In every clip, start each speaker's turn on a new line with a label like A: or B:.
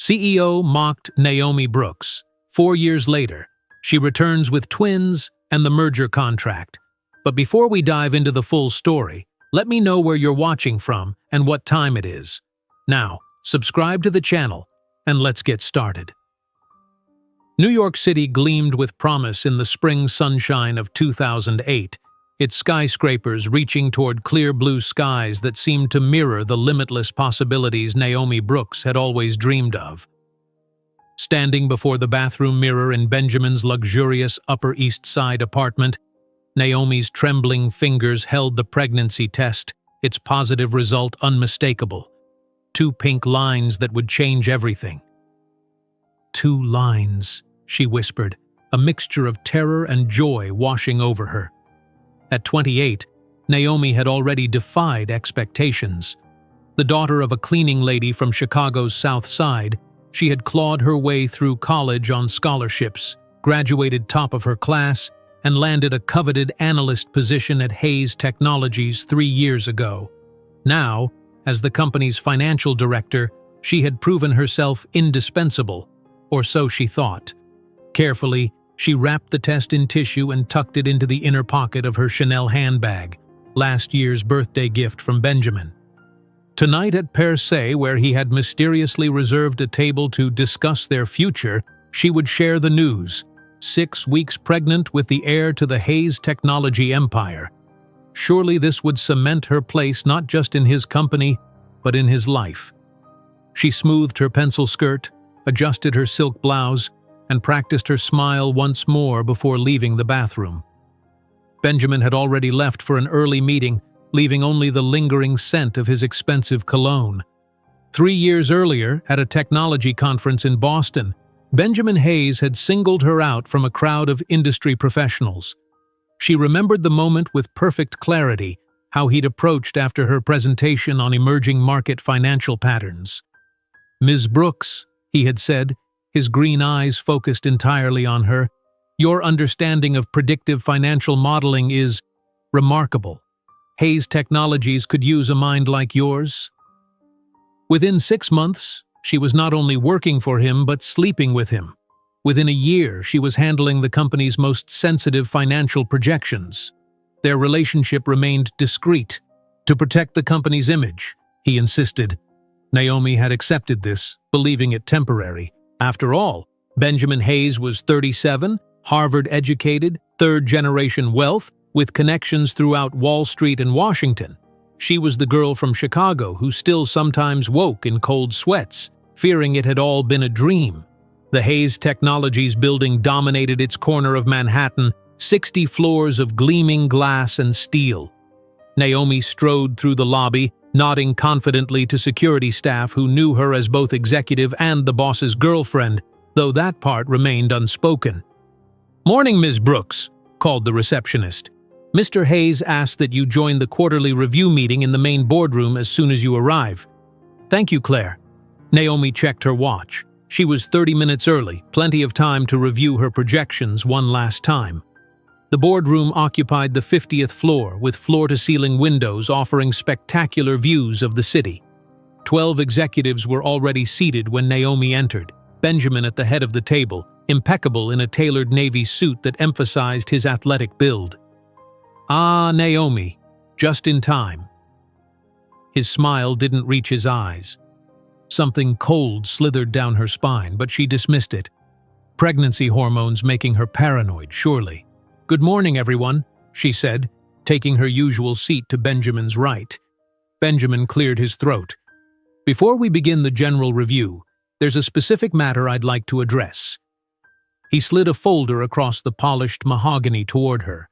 A: CEO mocked Naomi Brooks. 4 years later, she returns with twins and the merger contract. But before we dive into the full story, let me know where you're watching from and what time it is. Now, subscribe to the channel, and let's get started. New York City gleamed with promise in the spring sunshine of 2008, its skyscrapers reaching toward clear blue skies that seemed to mirror the limitless possibilities Naomi Brooks had always dreamed of. Standing before the bathroom mirror in Benjamin's luxurious Upper East Side apartment, Naomi's trembling fingers held the pregnancy test, its positive result unmistakable. 2 pink lines that would change everything. 2 lines, she whispered, a mixture of terror and joy washing over her. At 28, Naomi had already defied expectations. The daughter of a cleaning lady from Chicago's South Side, she had clawed her way through college on scholarships, graduated top of her class, and landed a coveted analyst position at Hayes Technologies 3 years ago. Now, as the company's financial director, she had proven herself indispensable, or so she thought. Carefully, she wrapped the test in tissue and tucked it into the inner pocket of her Chanel handbag, last year's birthday gift from Benjamin. Tonight at Per Se, where he had mysteriously reserved a table to discuss their future, she would share the news. 6 weeks pregnant with the heir to the Hayes technology empire. Surely this would cement her place not just in his company, but in his life. She smoothed her pencil skirt, adjusted her silk blouse, and practiced her smile once more before leaving the bathroom. Benjamin had already left for an early meeting, leaving only the lingering scent of his expensive cologne. 3 years earlier, at a technology conference in Boston, Benjamin Hayes had singled her out from a crowd of industry professionals. She remembered the moment with perfect clarity, how he'd approached after her presentation on emerging market financial patterns. "Ms. Brooks," he had said, his green eyes focused entirely on her, "your understanding of predictive financial modeling is remarkable. Hayes Technologies could use a mind like yours." Within 6 months, she was not only working for him but sleeping with him. Within a year, she was handling the company's most sensitive financial projections. Their relationship remained discreet. To protect the company's image, he insisted. Naomi had accepted this, believing it temporary. After all, Benjamin Hayes was 37, Harvard-educated, third-generation wealth, with connections throughout Wall Street and Washington. She was the girl from Chicago who still sometimes woke in cold sweats, fearing it had all been a dream. The Hayes Technologies building dominated its corner of Manhattan, 60 floors of gleaming glass and steel. Naomi strode through the lobby, nodding confidently to security staff who knew her as both executive and the boss's girlfriend, though that part remained unspoken. "Morning, Ms. Brooks," called the receptionist. "Mr. Hayes asked that you join the quarterly review meeting in the main boardroom as soon as you arrive." "Thank you, Claire." Naomi checked her watch. She was 30 minutes early, plenty of time to review her projections one last time. The boardroom occupied the 50th floor, with floor-to-ceiling windows offering spectacular views of the city. 12 executives were already seated when Naomi entered, Benjamin at the head of the table, impeccable in a tailored navy suit that emphasized his athletic build. "Ah, Naomi, just in time." His smile didn't reach his eyes. Something cold slithered down her spine, but she dismissed it. Pregnancy hormones making her paranoid, surely. "Good morning, everyone," she said, taking her usual seat to Benjamin's right. Benjamin cleared his throat. "Before we begin the general review, there's a specific matter I'd like to address." He slid a folder across the polished mahogany toward her.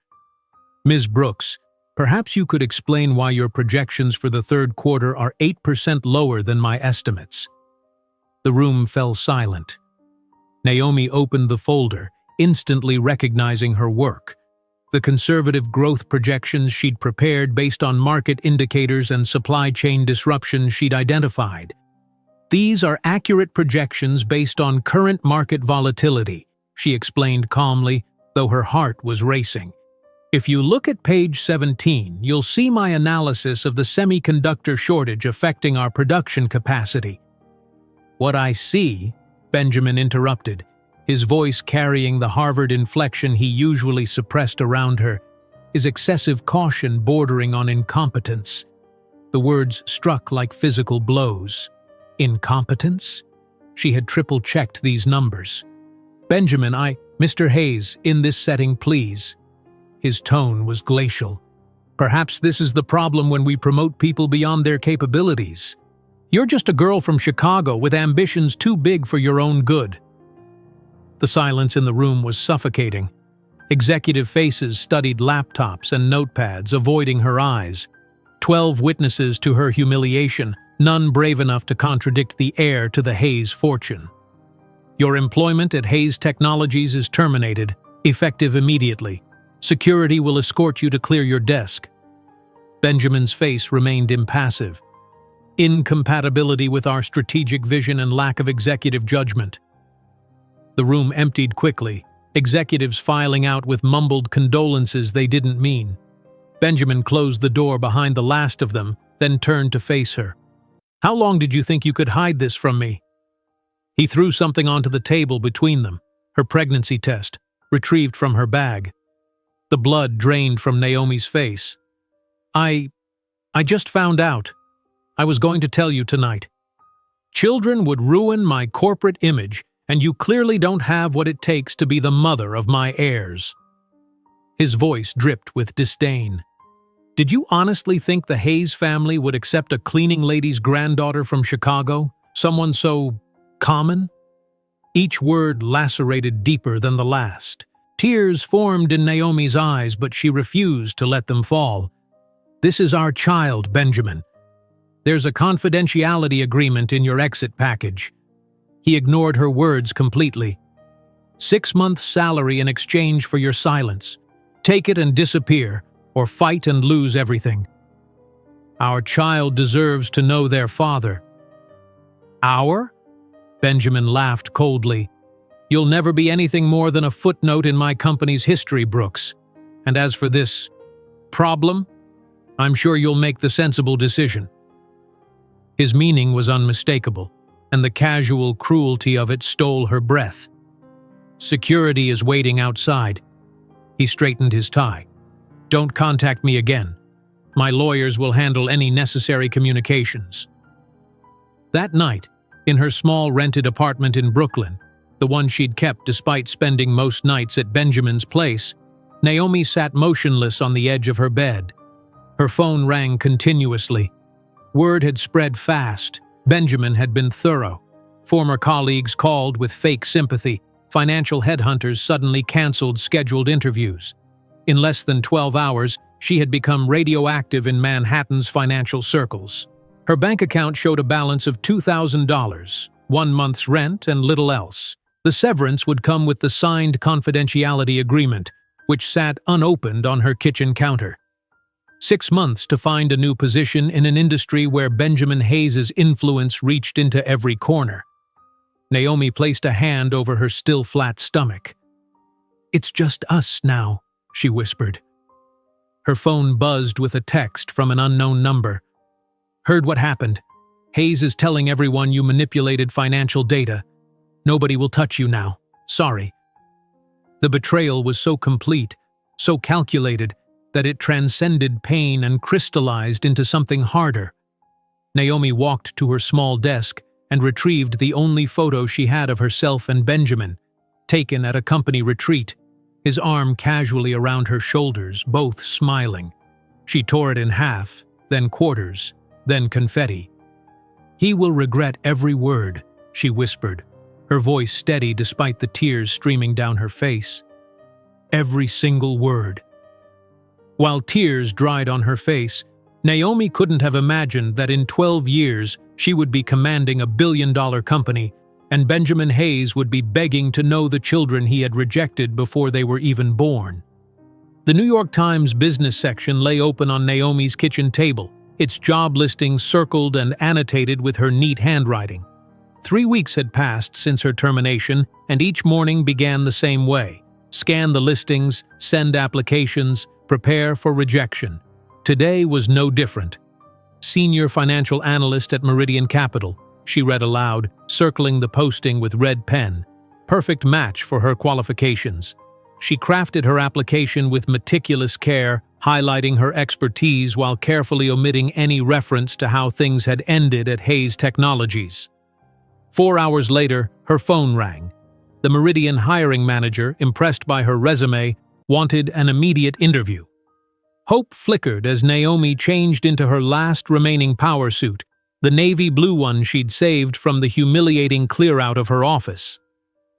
A: "Ms. Brooks, perhaps you could explain why your projections for the third quarter are 8% lower than my estimates." The room fell silent. Naomi opened the folder, instantly recognizing her work. The conservative growth projections she'd prepared based on market indicators and supply chain disruptions she'd identified. "These are accurate projections based on current market volatility," she explained calmly, though her heart was racing. "If you look at page 17, you'll see my analysis of the semiconductor shortage affecting our production capacity." "What I see," Benjamin interrupted, his voice carrying the Harvard inflection he usually suppressed around her, is excessive caution bordering on incompetence. The words struck like physical blows. Incompetence? She had triple-checked these numbers. "Benjamin, Mr. Hayes, in this setting, please." His tone was glacial. "Perhaps this is the problem when we promote people beyond their capabilities. You're just a girl from Chicago with ambitions too big for your own good." The silence in the room was suffocating. Executive faces studied laptops and notepads, avoiding her eyes. 12 witnesses to her humiliation, none brave enough to contradict the heir to the Hayes fortune. "Your employment at Hayes Technologies is terminated, effective immediately. Security will escort you to clear your desk." Benjamin's face remained impassive. "Incompatibility with our strategic vision and lack of executive judgment." The room emptied quickly, executives filing out with mumbled condolences they didn't mean. Benjamin closed the door behind the last of them, then turned to face her. "How long did you think you could hide this from me?" He threw something onto the table between them, her pregnancy test, retrieved from her bag. The blood drained from Naomi's face. I just found out. I was going to tell you tonight. Children would ruin my corporate image, and you clearly don't have what it takes to be the mother of my heirs." His voice dripped with disdain. "Did you honestly think the Hayes family would accept a cleaning lady's granddaughter from Chicago? Someone so common?" Each word lacerated deeper than the last. Tears formed in Naomi's eyes, but she refused to let them fall. "This is our child, Benjamin. There's a confidentiality agreement in your exit package." He ignored her words completely. 6 months' salary in exchange for your silence. Take it and disappear, or fight and lose everything. Our child deserves to know their father." "Our?" Benjamin laughed coldly. "You'll never be anything more than a footnote in my company's history, Brooks. And as for this problem, I'm sure you'll make the sensible decision." His meaning was unmistakable, and the casual cruelty of it stole her breath. "Security is waiting outside." He straightened his tie. "Don't contact me again. My lawyers will handle any necessary communications." That night, in her small rented apartment in Brooklyn, the one she'd kept despite spending most nights at Benjamin's place, Naomi sat motionless on the edge of her bed. Her phone rang continuously. Word had spread fast. Benjamin had been thorough. Former colleagues called with fake sympathy. Financial headhunters suddenly canceled scheduled interviews. In less than 12 hours, she had become radioactive in Manhattan's financial circles. Her bank account showed a balance of $2,000, 1 month's rent and little else. The severance would come with the signed confidentiality agreement, which sat unopened on her kitchen counter. 6 months to find a new position in an industry where Benjamin Hayes's influence reached into every corner. Naomi placed a hand over her still flat stomach. "It's just us now," she whispered. Her phone buzzed with a text from an unknown number. "Heard what happened. Hayes is telling everyone you manipulated financial data. Nobody will touch you now. Sorry." The betrayal was so complete, so calculated, that it transcended pain and crystallized into something harder. Naomi walked to her small desk and retrieved the only photo she had of herself and Benjamin, taken at a company retreat, his arm casually around her shoulders, both smiling. She tore it in half, then quarters, then confetti. "He will regret every word," she whispered, her voice steady despite the tears streaming down her face. "Every single word." While tears dried on her face, Naomi couldn't have imagined that in 12 years she would be commanding a billion-dollar company, and Benjamin Hayes would be begging to know the children he had rejected before they were even born. The New York Times business section lay open on Naomi's kitchen table, its job listing circled and annotated with her neat handwriting. 3 weeks had passed since her termination, and each morning began the same way. Scan the listings, send applications, prepare for rejection. Today was no different. Senior financial analyst at Meridian Capital, she read aloud, circling the posting with red pen. Perfect match for her qualifications. She crafted her application with meticulous care, highlighting her expertise while carefully omitting any reference to how things had ended at Hayes Technologies. 4 hours later, her phone rang. The Meridian hiring manager, impressed by her resume, wanted an immediate interview. Hope flickered as Naomi changed into her last remaining power suit, the navy blue one she'd saved from the humiliating clear-out of her office.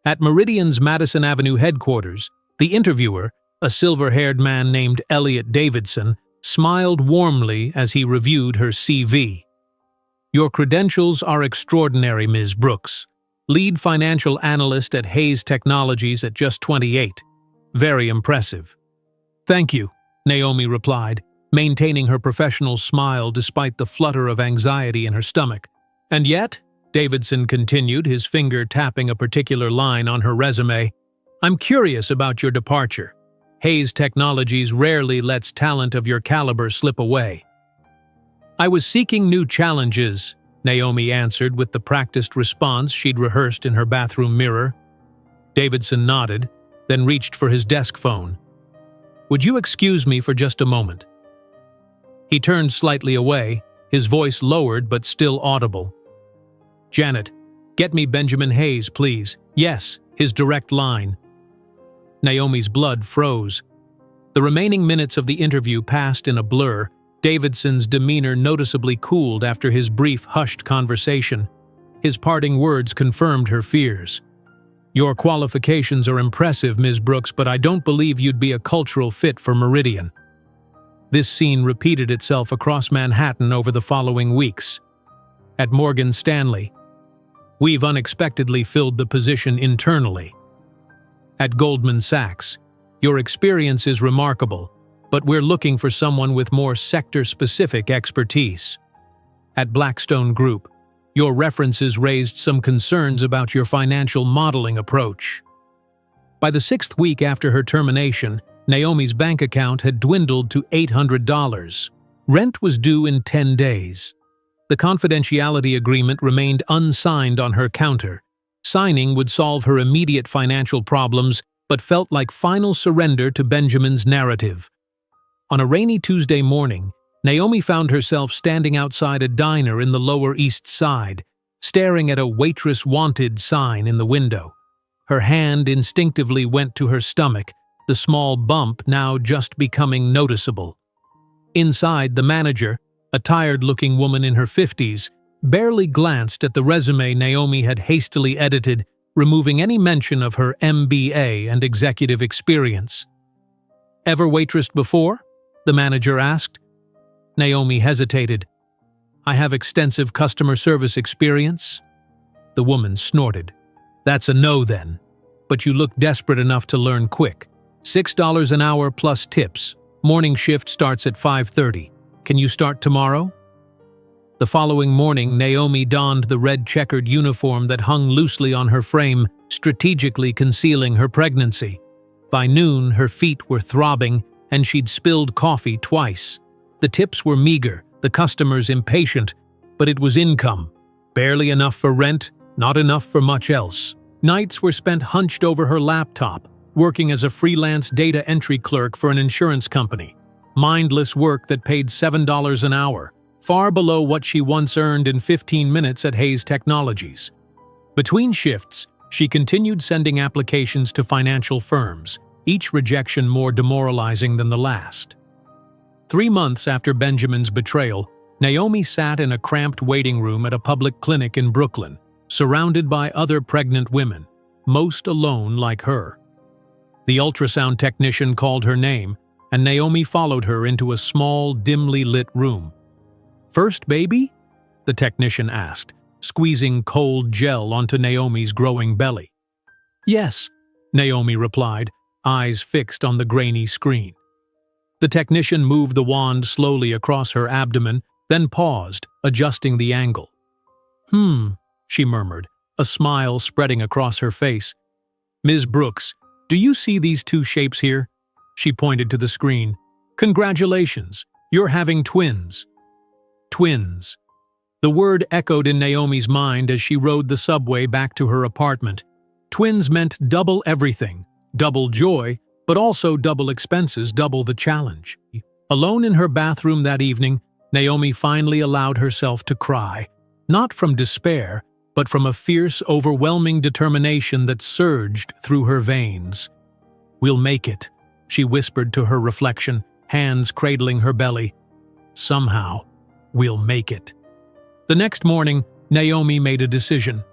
A: At Meridian's Madison Avenue headquarters, the interviewer, a silver-haired man named Elliot Davidson, smiled warmly as he reviewed her CV. "Your credentials are extraordinary, Ms. Brooks. Lead financial analyst at Hayes Technologies at just 28. Very impressive." "Thank you," Naomi replied, maintaining her professional smile despite the flutter of anxiety in her stomach. "And yet," Davidson continued, his finger tapping a particular line on her resume, "I'm curious about your departure. Hayes Technologies rarely lets talent of your caliber slip away." "I was seeking new challenges," Naomi answered with the practiced response she'd rehearsed in her bathroom mirror. Davidson nodded, then reached for his desk phone. "Would you excuse me for just a moment?" He turned slightly away, his voice lowered but still audible. "Janet, get me Benjamin Hayes, please." "Yes," his direct line. Naomi's blood froze. The remaining minutes of the interview passed in a blur. Davidson's demeanor noticeably cooled after his brief, hushed conversation. His parting words confirmed her fears. "Your qualifications are impressive, Ms. Brooks, but I don't believe you'd be a cultural fit for Meridian." This scene repeated itself across Manhattan over the following weeks. At Morgan Stanley, "We've unexpectedly filled the position internally." At Goldman Sachs, "Your experience is remarkable, but we're looking for someone with more sector-specific expertise." At Blackstone Group, "Your references raised some concerns about your financial modeling approach." By the 6th week after her termination, Naomi's bank account had dwindled to $800. Rent was due in 10 days. The confidentiality agreement remained unsigned on her counter. Signing would solve her immediate financial problems, but felt like final surrender to Benjamin's narrative. On a rainy Tuesday morning, Naomi found herself standing outside a diner in the Lower East Side, staring at a "Waitress Wanted" sign in the window. Her hand instinctively went to her stomach, the small bump now just becoming noticeable. Inside, the manager, a tired-looking woman in her 50s, barely glanced at the resume Naomi had hastily edited, removing any mention of her MBA and executive experience. "Ever waitressed before?" the manager asked. Naomi hesitated. "I have extensive customer service experience." The woman snorted. "That's a no then. But you look desperate enough to learn quick. $6 an hour plus tips. Morning shift starts at 5:30. Can you start tomorrow?" The following morning, Naomi donned the red checkered uniform that hung loosely on her frame, strategically concealing her pregnancy. By noon, her feet were throbbing, and she'd spilled coffee twice. The tips were meager, the customers impatient, but it was income. Barely enough for rent, not enough for much else. Nights were spent hunched over her laptop, working as a freelance data entry clerk for an insurance company. Mindless work that paid $7 an hour, far below what she once earned in 15 minutes at Hayes Technologies. Between shifts, she continued sending applications to financial firms, each rejection more demoralizing than the last. 3 months after Benjamin's betrayal, Naomi sat in a cramped waiting room at a public clinic in Brooklyn, surrounded by other pregnant women, most alone like her. The ultrasound technician called her name, and Naomi followed her into a small, dimly lit room. "First baby?" the technician asked, squeezing cold gel onto Naomi's growing belly. "Yes," Naomi replied, eyes fixed on the grainy screen. The technician moved the wand slowly across her abdomen, then paused, adjusting the angle. She murmured, a smile spreading across her face. "Ms. Brooks, do you see these two shapes here?" She pointed to the screen. "Congratulations, you're having twins." Twins. The word echoed in Naomi's mind as she rode the subway back to her apartment. Twins meant double everything, double joy, but also double expenses, double the challenge. Alone in her bathroom that evening, Naomi finally allowed herself to cry, not from despair, but from a fierce, overwhelming determination that surged through her veins. "We'll make it," she whispered to her reflection, hands cradling her belly. "Somehow, we'll make it." The next morning, Naomi made a decision.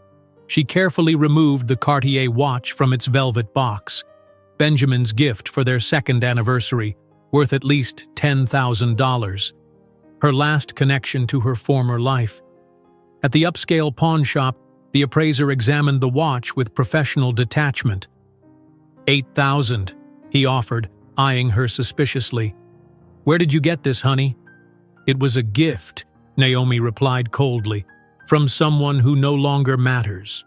A: She carefully removed the Cartier watch from its velvet box, Benjamin's gift for their second anniversary, worth at least $10,000. Her last connection to her former life. At the upscale pawn shop, the appraiser examined the watch with professional detachment. $8,000, he offered, eyeing her suspiciously. "Where did you get this, honey?" "It was a gift," Naomi replied coldly, "from someone who no longer matters."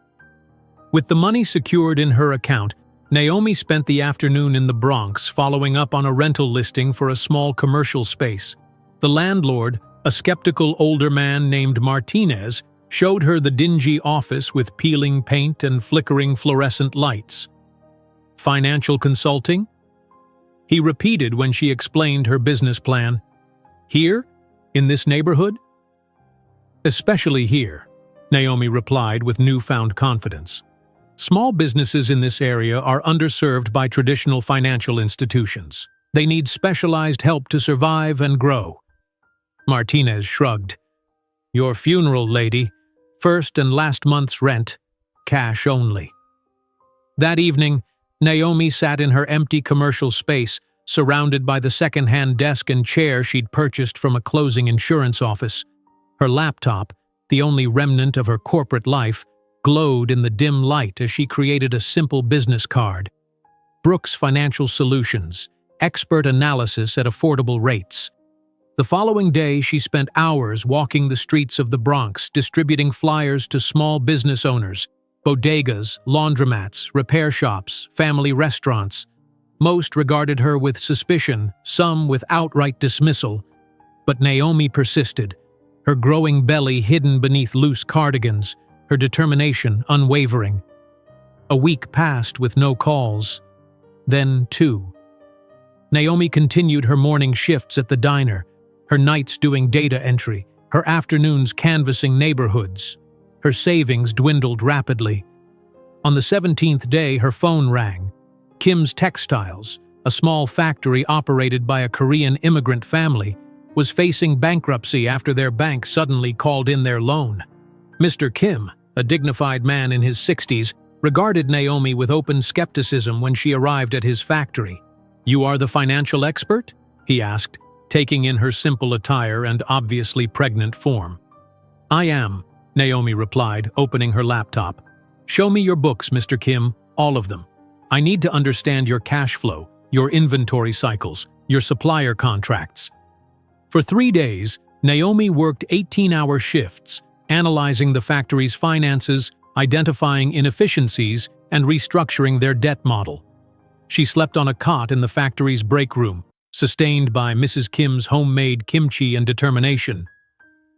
A: With the money secured in her account, Naomi spent the afternoon in the Bronx following up on a rental listing for a small commercial space. The landlord, a skeptical older man named Martinez, showed her the dingy office with peeling paint and flickering fluorescent lights. "Financial consulting?" he repeated when she explained her business plan. "Here? In this neighborhood?" "Especially here," Naomi replied with newfound confidence. "Small businesses in this area are underserved by traditional financial institutions. They need specialized help to survive and grow." Martinez shrugged. "Your funeral, lady. First and last month's rent. Cash only." That evening, Naomi sat in her empty commercial space, surrounded by the second-hand desk and chair she'd purchased from a closing insurance office. Her laptop, the only remnant of her corporate life, glowed in the dim light as she created a simple business card. Brooks Financial Solutions, expert analysis at affordable rates. The following day, she spent hours walking the streets of the Bronx, distributing flyers to small business owners, bodegas, laundromats, repair shops, family restaurants. Most regarded her with suspicion, some with outright dismissal. But Naomi persisted, her growing belly hidden beneath loose cardigans, her determination unwavering. A week passed with no calls. Then 2. Naomi continued her morning shifts at the diner, her nights doing data entry, her afternoons canvassing neighborhoods. Her savings dwindled rapidly. On the 17th day, her phone rang. Kim's Textiles, a small factory operated by a Korean immigrant family, was facing bankruptcy after their bank suddenly called in their loan. Mr. Kim, a dignified man in his 60s, regarded Naomi with open skepticism when she arrived at his factory. "You are the financial expert?" he asked, taking in her simple attire and obviously pregnant form. "I am," Naomi replied, opening her laptop. "Show me your books, Mr. Kim, all of them. I need to understand your cash flow, your inventory cycles, your supplier contracts." For 3 days, Naomi worked 18-hour shifts, analyzing the factory's finances, identifying inefficiencies, and restructuring their debt model. She slept on a cot in the factory's break room, sustained by Mrs. Kim's homemade kimchi and determination.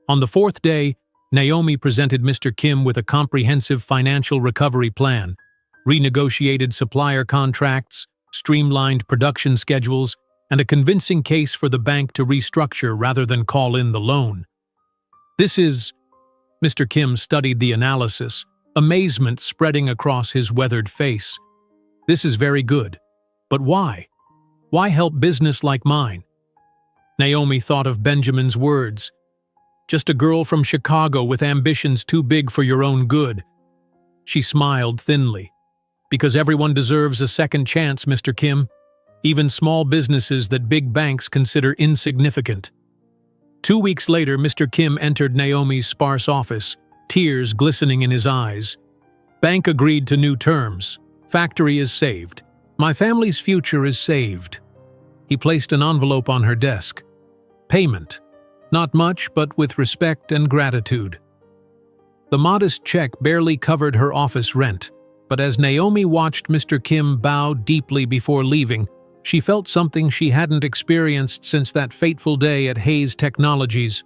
A: On the 4th day, Naomi presented Mr. Kim with a comprehensive financial recovery plan, renegotiated supplier contracts, streamlined production schedules, and a convincing case for the bank to restructure rather than call in the loan. Mr. Kim studied the analysis, amazement spreading across his weathered face. "This is very good. But why? Why help business like mine?" Naomi thought of Benjamin's words. "Just a girl from Chicago with ambitions too big for your own good." She smiled thinly. "Because everyone deserves a second chance, Mr. Kim. Even small businesses that big banks consider insignificant." 2 weeks later, Mr. Kim entered Naomi's sparse office, tears glistening in his eyes. "Bank agreed to new terms. Factory is saved. My family's future is saved." He placed an envelope on her desk. "Payment. Not much, but with respect and gratitude." The modest check barely covered her office rent, but as Naomi watched Mr. Kim bow deeply before leaving, she felt something she hadn't experienced since that fateful day at Hayes Technologies: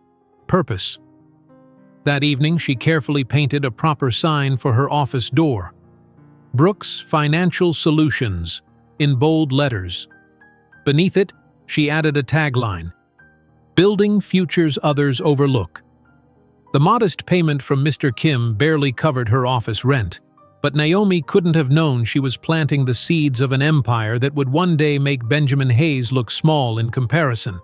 A: purpose. That evening, she carefully painted a proper sign for her office door. Brooks Financial Solutions, in bold letters. Beneath it, she added a tagline, Building Futures Others Overlook. The modest payment from Mr. Kim barely covered her office rent, but Naomi couldn't have known she was planting the seeds of an empire that would one day make Benjamin Hayes look small in comparison.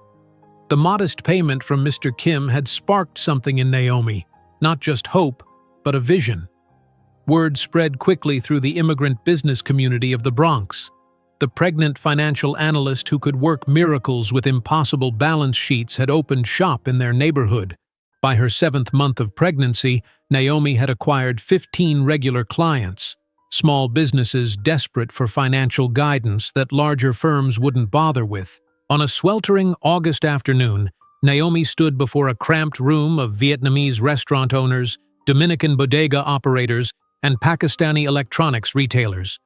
A: The modest payment from Mr. Kim had sparked something in Naomi, not just hope, but a vision. Word spread quickly through the immigrant business community of the Bronx. The pregnant financial analyst who could work miracles with impossible balance sheets had opened shop in their neighborhood. By her 7th month of pregnancy, Naomi had acquired 15 regular clients, small businesses desperate for financial guidance that larger firms wouldn't bother with. On a sweltering August afternoon, Naomi stood before a cramped room of Vietnamese restaurant owners, Dominican bodega operators, and Pakistani electronics retailers.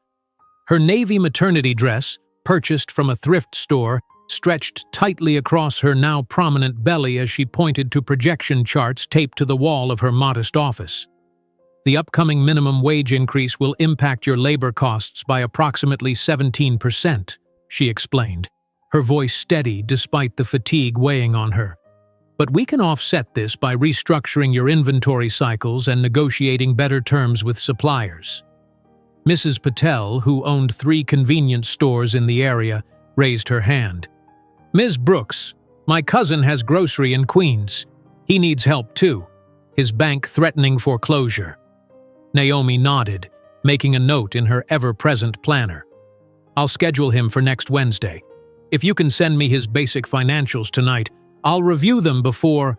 A: Her navy maternity dress, purchased from a thrift store, stretched tightly across her now prominent belly as she pointed to projection charts taped to the wall of her modest office. The upcoming minimum wage increase will impact your labor costs by approximately 17%, she explained, her voice steady despite the fatigue weighing on her. But we can offset this by restructuring your inventory cycles and negotiating better terms with suppliers. Mrs. Patel, who owned 3 convenience stores in the area, raised her hand. Ms. Brooks, my cousin has grocery in Queens. He needs help too. His bank threatening foreclosure. Naomi nodded, making a note in her ever-present planner. I'll schedule him for next Wednesday. If you can send me his basic financials tonight, I'll review them before…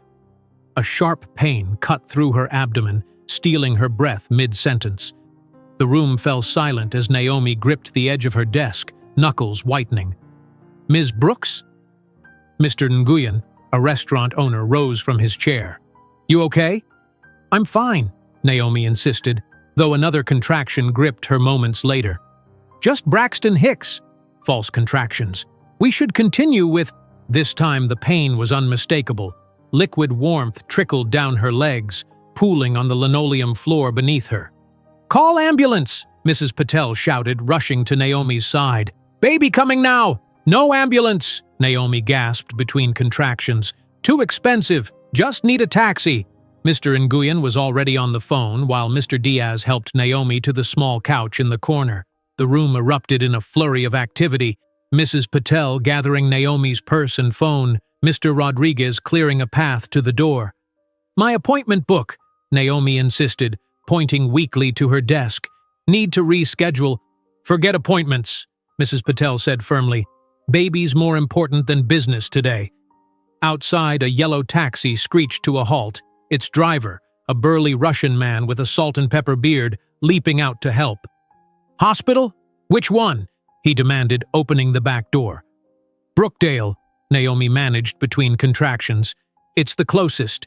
A: A sharp pain cut through her abdomen, stealing her breath mid-sentence. The room fell silent as Naomi gripped the edge of her desk, knuckles whitening. Ms. Brooks? Mr. Nguyen, a restaurant owner, rose from his chair. You okay? I'm fine, Naomi insisted, though another contraction gripped her moments later. Just Braxton Hicks. False contractions. We should continue with… This time the pain was unmistakable. Liquid warmth trickled down her legs, pooling on the linoleum floor beneath her. Call ambulance, Mrs. Patel shouted, rushing to Naomi's side. Baby coming now! No ambulance! Naomi gasped between contractions. Too expensive. Just need a taxi. Mr. Nguyen was already on the phone while Mr. Diaz helped Naomi to the small couch in the corner. The room erupted in a flurry of activity. Mrs. Patel gathering Naomi's purse and phone, Mr. Rodriguez clearing a path to the door. My appointment book, Naomi insisted, pointing weakly to her desk. Need to reschedule. Forget appointments, Mrs. Patel said firmly. Baby's more important than business today. Outside, a yellow taxi screeched to a halt, its driver, a burly Russian man with a salt and pepper beard, leaping out to help. Hospital? Which one? He demanded, opening the back door. Brookdale, Naomi managed between contractions. It's the closest.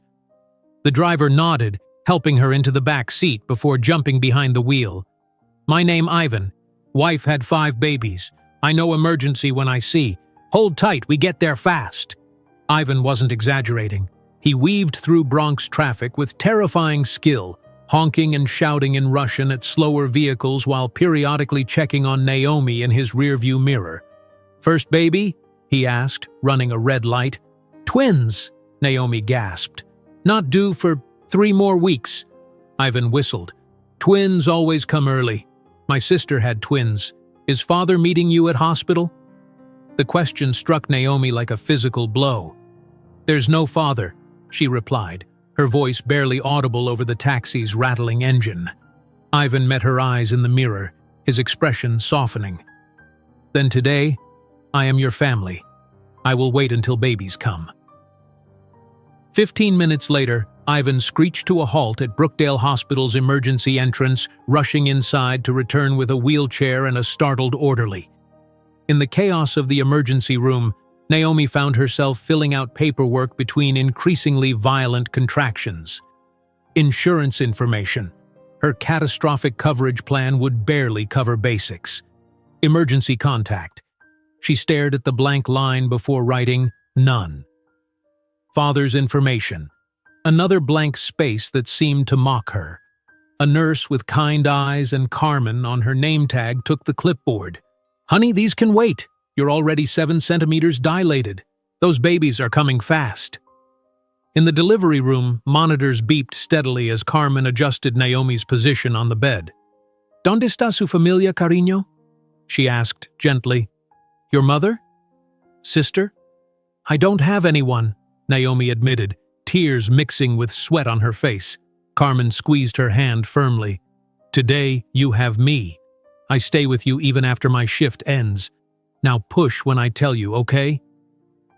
A: The driver nodded, helping her into the back seat before jumping behind the wheel. My name Ivan. Wife had 5 babies. I know emergency when I see. Hold tight, we get there fast. Ivan wasn't exaggerating. He weaved through Bronx traffic with terrifying skill, honking and shouting in Russian at slower vehicles while periodically checking on Naomi in his rearview mirror. First baby? He asked, running a red light. Twins, Naomi gasped. Not due for 3 more weeks. Ivan whistled. Twins always come early. My sister had twins. Is father meeting you at hospital? The question struck Naomi like a physical blow. There's no father, she replied, her voice barely audible over the taxi's rattling engine. Ivan met her eyes in the mirror, his expression softening. Then today, I am your family. I will wait until babies come. 15 minutes later, Ivan screeched to a halt at Brookdale Hospital's emergency entrance, rushing inside to return with a wheelchair and a startled orderly. In the chaos of the emergency room, Naomi found herself filling out paperwork between increasingly violent contractions. Insurance information. Her catastrophic coverage plan would barely cover basics. Emergency contact. She stared at the blank line before writing, none. Father's information. another blank space that seemed to mock her. A nurse with kind eyes and Carmen on her name tag took the clipboard. "Honey, these can wait. You're already 7 centimeters dilated. Those babies are coming fast." In the delivery room, monitors beeped steadily as Carmen adjusted Naomi's position on the bed. "¿Dónde está su familia, cariño?" she asked gently. "Your mother? Sister?" "I don't have anyone," Naomi admitted, tears mixing with sweat on her face. Carmen squeezed her hand firmly. "Today, you have me. I stay with you even after my shift ends. Now push when I tell you, okay?"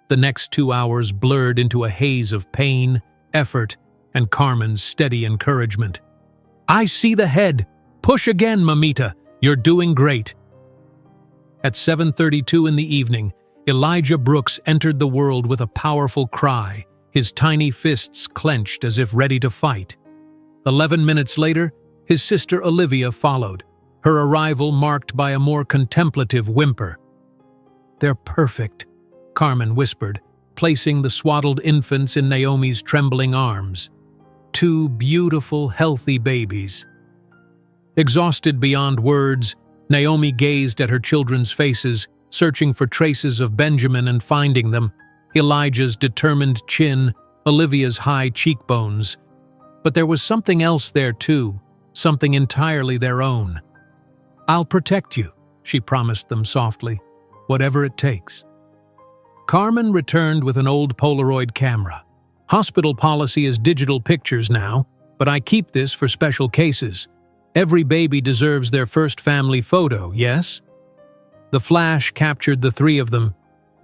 A: The next 2 hours blurred into a haze of pain, effort, and Carmen's steady encouragement. "I see the head. Push again, mamita. You're doing great." At 7:32 in the evening, Elijah Brooks entered the world with a powerful cry, his tiny fists clenched as if ready to fight. 11 minutes later, his sister Olivia followed, her arrival marked by a more contemplative whimper. "They're perfect," Carmen whispered, placing the swaddled infants in Naomi's trembling arms. "Two beautiful, healthy babies." Exhausted beyond words, Naomi gazed at her children's faces, searching for traces of Benjamin and finding them, Elijah's determined chin, Olivia's high cheekbones. But there was something else there too, something entirely their own. "I'll protect you," she promised them softly, "whatever it takes." Carmen returned with an old Polaroid camera. "Hospital policy is digital pictures now, but I keep this for special cases. Every baby deserves their first family photo, yes?" The flash captured the 3 of them,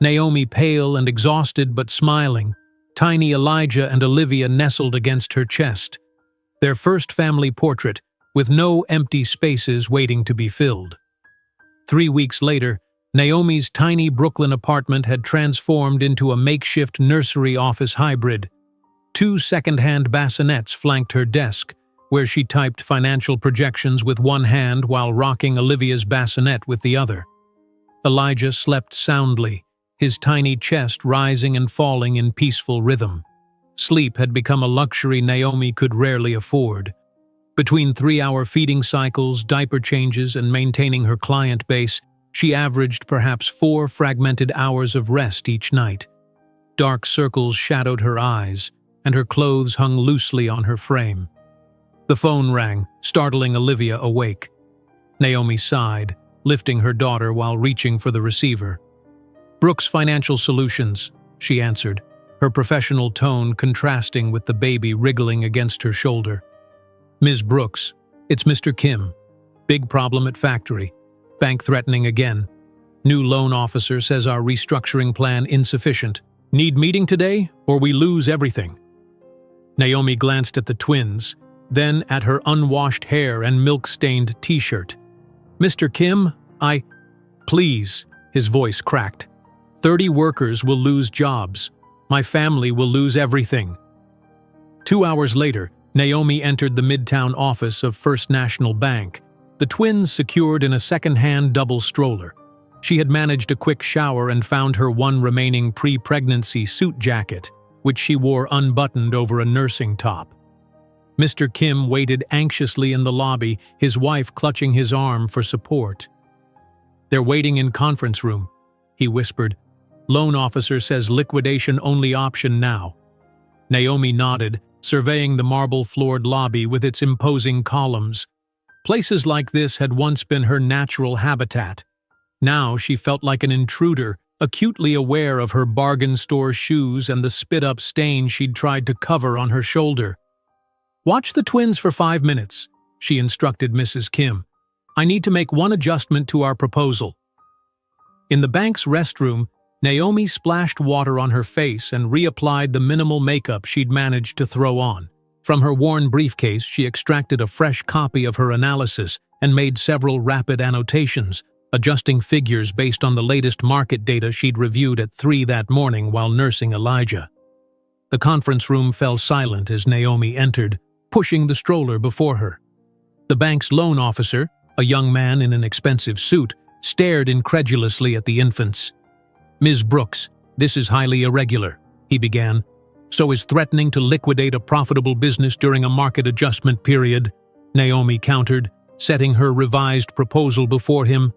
A: Naomi pale and exhausted but smiling, tiny Elijah and Olivia nestled against her chest. Their first family portrait, with no empty spaces waiting to be filled. 3 weeks later, Naomi's tiny Brooklyn apartment had transformed into a makeshift nursery office hybrid. 2 second-hand bassinets flanked her desk, where she typed financial projections with one hand while rocking Olivia's bassinet with the other. Elijah slept soundly, his tiny chest rising and falling in peaceful rhythm. Sleep had become a luxury Naomi could rarely afford. Between 3-hour feeding cycles, diaper changes, and maintaining her client base, she averaged perhaps 4 fragmented hours of rest each night. Dark circles shadowed her eyes, and her clothes hung loosely on her frame. The phone rang, startling Olivia awake. Naomi sighed, lifting her daughter while reaching for the receiver. "Brooks Financial Solutions," she answered, her professional tone contrasting with the baby wriggling against her shoulder. "Ms. Brooks, it's Mr. Kim. Big problem at factory. Bank threatening again. New loan officer says our restructuring plan insufficient. Need meeting today, or we lose everything." Naomi glanced at the twins, then at her unwashed hair and milk-stained t-shirt. "Mr. Kim, Please," his voice cracked. 30 workers will lose jobs. My family will lose everything." 2 hours later, Naomi entered the Midtown office of First National Bank, the twins secured in a second-hand double stroller. She had managed a quick shower and found her one remaining pre-pregnancy suit jacket, which she wore unbuttoned over a nursing top. Mr. Kim waited anxiously in the lobby, his wife clutching his arm for support. "They're waiting in conference room," he whispered. "Loan officer says liquidation only option now." Naomi nodded, surveying the marble-floored lobby with its imposing columns. Places like this had once been her natural habitat. Now she felt like an intruder, acutely aware of her bargain store shoes and the spit-up stain she'd tried to cover on her shoulder. "Watch the twins for 5 minutes," she instructed Mrs. Kim. "I need to make one adjustment to our proposal." In the bank's restroom, Naomi splashed water on her face and reapplied the minimal makeup she'd managed to throw on. From her worn briefcase, she extracted a fresh copy of her analysis and made several rapid annotations, adjusting figures based on the latest market data she'd reviewed at 3 that morning while nursing Elijah. The conference room fell silent as Naomi entered, pushing the stroller before her. The bank's loan officer, a young man in an expensive suit, stared incredulously at the infants. "Ms. Brooks, this is highly irregular," he began. So is threatening to liquidate a profitable business during a market adjustment period, Naomi countered, setting her revised proposal before him.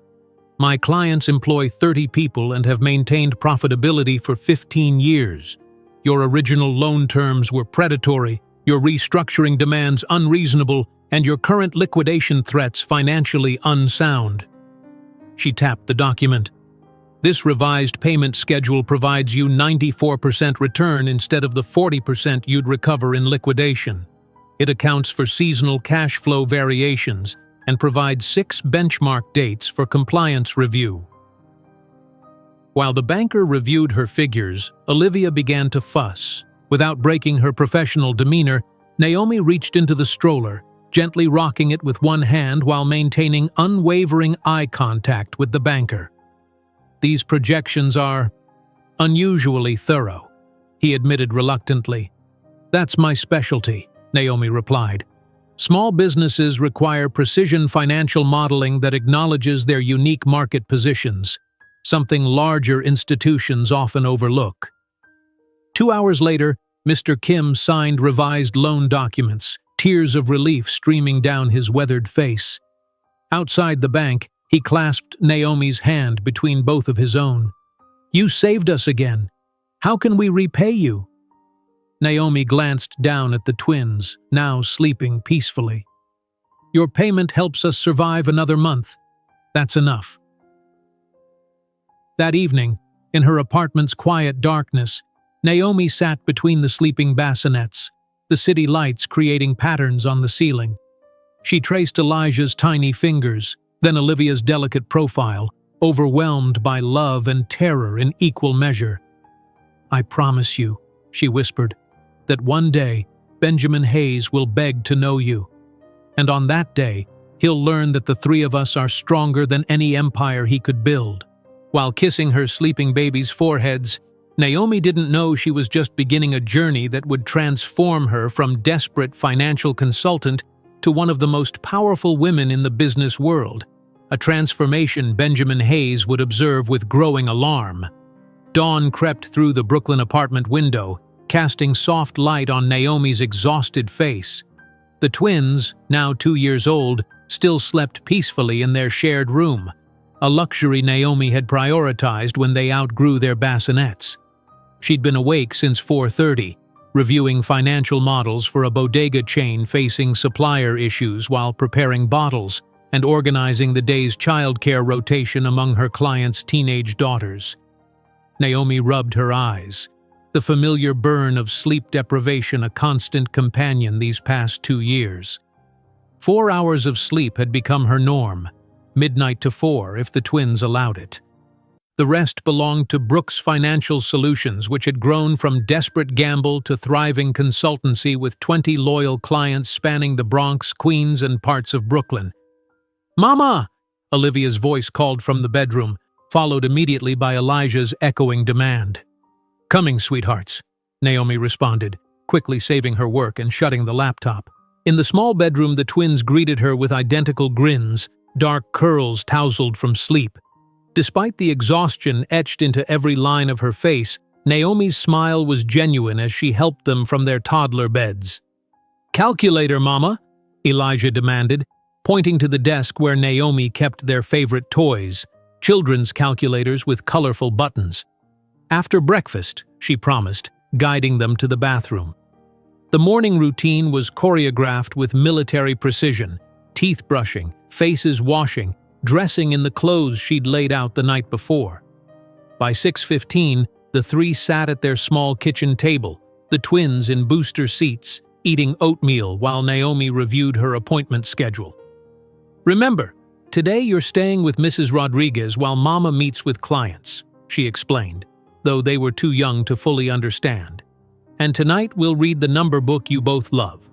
A: My clients employ 30 people and have maintained profitability for 15 years. Your original loan terms were predatory, your restructuring demands unreasonable, and your current liquidation threats financially unsound. She tapped the document. This revised payment schedule provides you 94% return instead of the 40% you'd recover in liquidation. It accounts for seasonal cash flow variations and provides 6 benchmark dates for compliance review. While the banker reviewed her figures, Olivia began to fuss. Without breaking her professional demeanor, Naomi reached into the stroller, gently rocking it with one hand while maintaining unwavering eye contact with the banker. These projections are unusually thorough, he admitted reluctantly. That's my specialty, Naomi replied. Small businesses require precision financial modeling that acknowledges their unique market positions, something larger institutions often overlook. 2 hours later, Mr. Kim signed revised loan documents, tears of relief streaming down his weathered face. Outside the bank, he clasped Naomi's hand between both of his own. You saved us again. How can we repay you? Naomi glanced down at the twins, now sleeping peacefully. Your payment helps us survive another month. That's enough. That evening, in her apartment's quiet darkness, Naomi sat between the sleeping bassinets, the city lights creating patterns on the ceiling. She traced Elijah's tiny fingers, then Olivia's delicate profile, overwhelmed by love and terror in equal measure. I promise you, she whispered, that one day Benjamin Hayes will beg to know you. And on that day, he'll learn that the 3 of us are stronger than any empire he could build. While kissing her sleeping babies' foreheads, Naomi didn't know she was just beginning a journey that would transform her from desperate financial consultant to one of the most powerful women in the business world, a transformation Benjamin Hayes would observe with growing alarm. Dawn crept through the Brooklyn apartment window, casting soft light on Naomi's exhausted face. The twins, now 2 years old, still slept peacefully in their shared room, a luxury Naomi had prioritized when they outgrew their bassinets. She'd been awake since 4:30, reviewing financial models for a bodega chain facing supplier issues while preparing bottles and organizing the day's childcare rotation among her clients' teenage daughters. Naomi rubbed her eyes, the familiar burn of sleep deprivation a constant companion these past 2 years. 4 hours of sleep had become her norm, midnight to 4 if the twins allowed it. The rest belonged to Brooks Financial Solutions, which had grown from desperate gamble to thriving consultancy with 20 loyal clients spanning the Bronx, Queens, and parts of Brooklyn. Mama! Olivia's voice called from the bedroom, followed immediately by Elijah's echoing demand. Coming, sweethearts, Naomi responded, quickly saving her work and shutting the laptop. In the small bedroom, the twins greeted her with identical grins, dark curls tousled from sleep. Despite the exhaustion etched into every line of her face, Naomi's smile was genuine as she helped them from their toddler beds. Calculator, Mama, Elijah demanded, pointing to the desk where Naomi kept their favorite toys, children's calculators with colorful buttons. After breakfast, she promised, guiding them to the bathroom. The morning routine was choreographed with military precision, teeth brushing, faces washing, dressing in the clothes she'd laid out the night before. By 6:15, the 3 sat at their small kitchen table, the twins in booster seats, eating oatmeal while Naomi reviewed her appointment schedule. Remember, today you're staying with Mrs. Rodriguez while Mama meets with clients, she explained, though they were too young to fully understand. And tonight we'll read the number book you both love.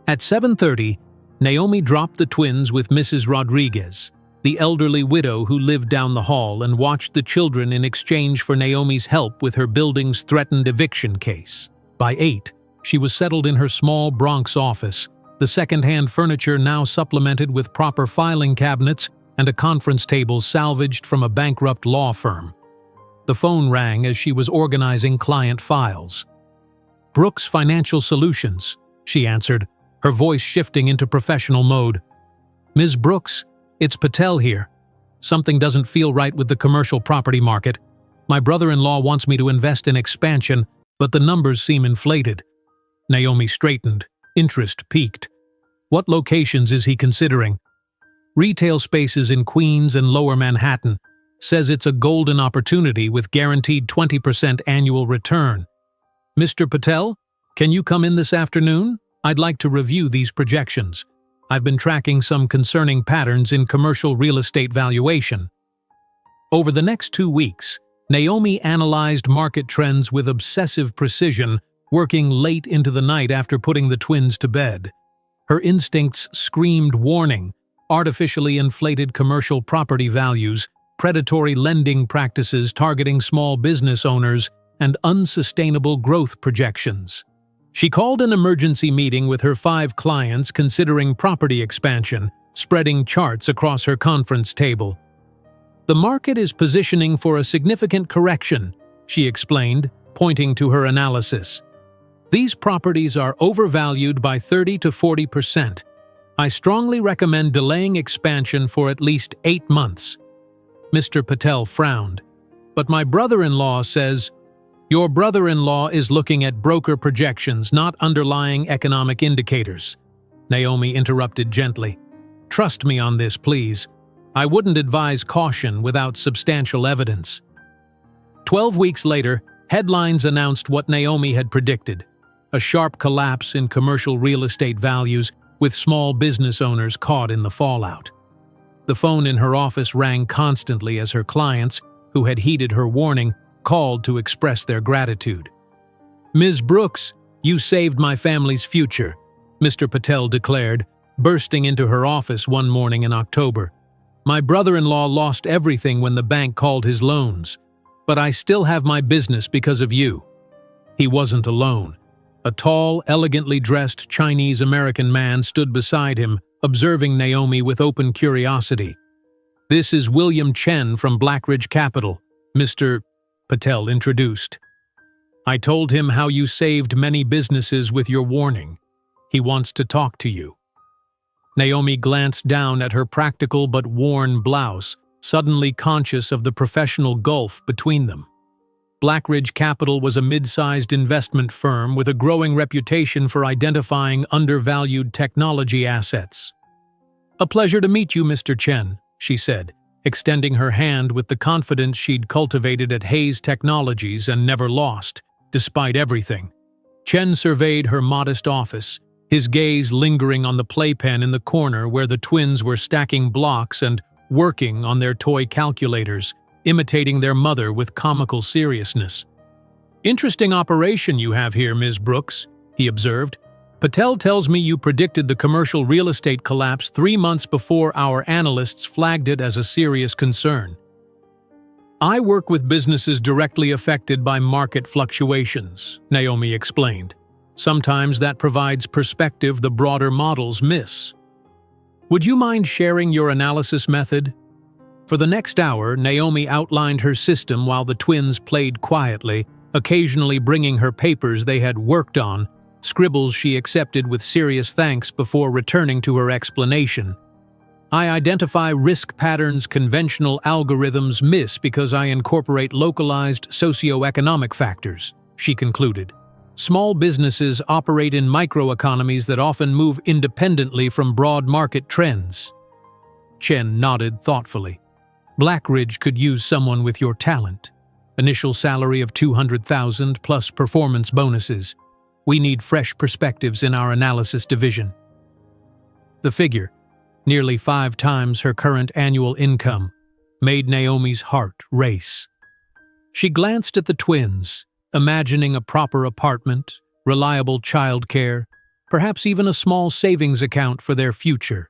A: At 7:30, Naomi dropped the twins with Mrs. Rodriguez, the elderly widow who lived down the hall and watched the children in exchange for Naomi's help with her building's threatened eviction case. By 8, she was settled in her small Bronx office, the second-hand furniture now supplemented with proper filing cabinets and a conference table salvaged from a bankrupt law firm. The phone rang as she was organizing client files. Brooks Financial Solutions, she answered, her voice shifting into professional mode. Ms. Brooks, it's Patel here. Something doesn't feel right with the commercial property market. My brother-in-law wants me to invest in expansion, but the numbers seem inflated. Naomi straightened, interest peaked. What locations is he considering? Retail spaces in Queens and Lower Manhattan. Says it's a golden opportunity with guaranteed 20% annual return. Mr. Patel, can you come in this afternoon? I'd like to review these projections. I've been tracking some concerning patterns in commercial real estate valuation. Over the next 2 weeks, Naomi analyzed market trends with obsessive precision, working late into the night after putting the twins to bed. Her instincts screamed warning: artificially inflated commercial property values, predatory lending practices targeting small business owners, and unsustainable growth projections. She called an emergency meeting with her 5 clients considering property expansion, spreading charts across her conference table. The market is positioning for a significant correction, she explained, pointing to her analysis. These properties are overvalued by 30 to 40%. I strongly recommend delaying expansion for at least 8 months. Mr. Patel frowned. But my brother-in-law says, your brother-in-law is looking at broker projections, not underlying economic indicators. Naomi interrupted gently. Trust me on this, please. I wouldn't advise caution without substantial evidence. 12 weeks later, headlines announced what Naomi had predicted: a sharp collapse in commercial real estate values, with small business owners caught in the fallout. The phone in her office rang constantly as her clients, who had heeded her warning, called to express their gratitude. Ms. Brooks, you saved my family's future, Mr. Patel declared, bursting into her office one morning in October. My brother-in-law lost everything when the bank called his loans, but I still have my business because of you. He wasn't alone. A tall, elegantly dressed Chinese-American man stood beside him, observing Naomi with open curiosity. This is William Chen from Blackridge Capital, Mr. Patel introduced. I told him how you saved many businesses with your warning. He wants to talk to you. Naomi glanced down at her practical but worn blouse, suddenly conscious of the professional gulf between them. Blackridge Capital was a mid-sized investment firm with a growing reputation for identifying undervalued technology assets. A pleasure to meet you, Mr. Chen, she said, extending her hand with the confidence she'd cultivated at Hayes Technologies and never lost, despite everything. Chen surveyed her modest office, his gaze lingering on the playpen in the corner where the twins were stacking blocks and working on their toy calculators, imitating their mother with comical seriousness. Interesting operation you have here, Ms. Brooks, he observed. Patel tells me you predicted the commercial real estate collapse 3 months before our analysts flagged it as a serious concern. I work with businesses directly affected by market fluctuations, Naomi explained. Sometimes that provides perspective the broader models miss. Would you mind sharing your analysis method? For the next hour, Naomi outlined her system while the twins played quietly, occasionally bringing her papers they had worked on, scribbles she accepted with serious thanks before returning to her explanation. I identify risk patterns conventional algorithms miss because I incorporate localized socioeconomic factors, she concluded. Small businesses operate in microeconomies that often move independently from broad market trends. Chen nodded thoughtfully. Blackridge could use someone with your talent. Initial salary of $200,000 plus performance bonuses. We need fresh perspectives in our analysis division. The figure, nearly 5 times her current annual income, made Naomi's heart race. She glanced at the twins, imagining a proper apartment, reliable childcare, perhaps even a small savings account for their future.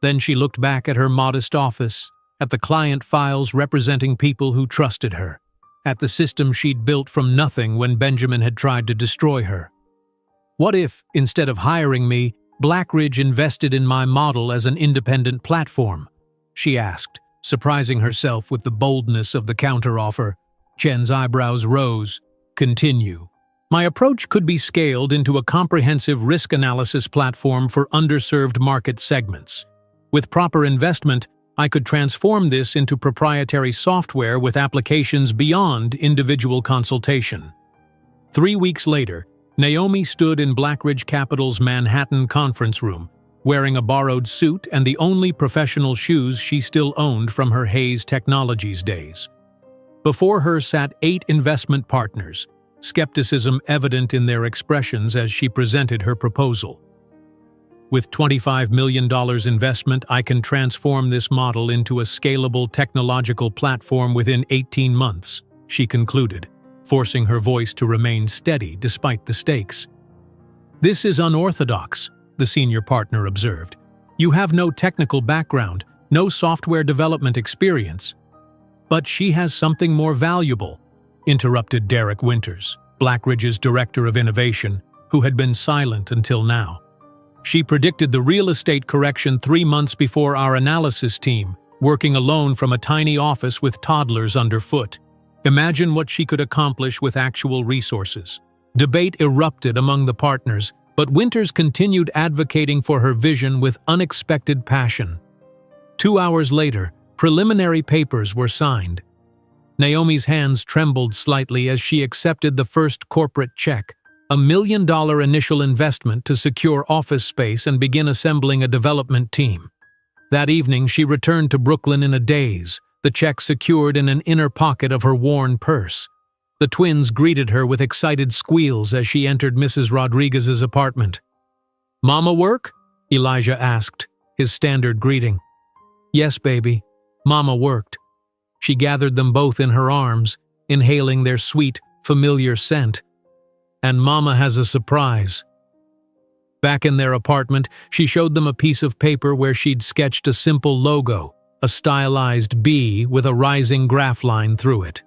A: Then she looked back at her modest office, at the client files representing people who trusted her, at the system she'd built from nothing when Benjamin had tried to destroy her. What if, instead of hiring me, Blackridge invested in my model as an independent platform? She asked, surprising herself with the boldness of the counteroffer. Chen's eyebrows rose. Continue. My approach could be scaled into a comprehensive risk analysis platform for underserved market segments. With proper investment, I could transform this into proprietary software with applications beyond individual consultation. 3 weeks later, Naomi stood in Blackridge Capital's Manhattan conference room, wearing a borrowed suit and the only professional shoes she still owned from her Hayes Technologies days. Before her sat 8 investment partners, skepticism evident in their expressions as she presented her proposal. With $25 million investment, I can transform this model into a scalable technological platform within 18 months, she concluded, forcing her voice to remain steady despite the stakes. This is unorthodox, the senior partner observed. You have no technical background, no software development experience. But she has something more valuable, interrupted Derek Winters, Blackridge's director of innovation, who had been silent until now. She predicted the real estate correction 3 months before our analysis team, working alone from a tiny office with toddlers underfoot. Imagine what she could accomplish with actual resources. Debate erupted among the partners, but Winters continued advocating for her vision with unexpected passion. 2 hours later, preliminary papers were signed. Naomi's hands trembled slightly as she accepted the first corporate check, $1 million initial investment to secure office space and begin assembling a development team. That evening, she returned to Brooklyn in a daze, the check secured in an inner pocket of her worn purse. The twins greeted her with excited squeals as she entered Mrs. Rodriguez's apartment. "Mama work?" Elijah asked, his standard greeting. "Yes, baby. Mama worked." She gathered them both in her arms, inhaling their sweet, familiar scent. "And Mama has a surprise." Back in their apartment, she showed them a piece of paper where she'd sketched a simple logo, a stylized B with a rising graph line through it.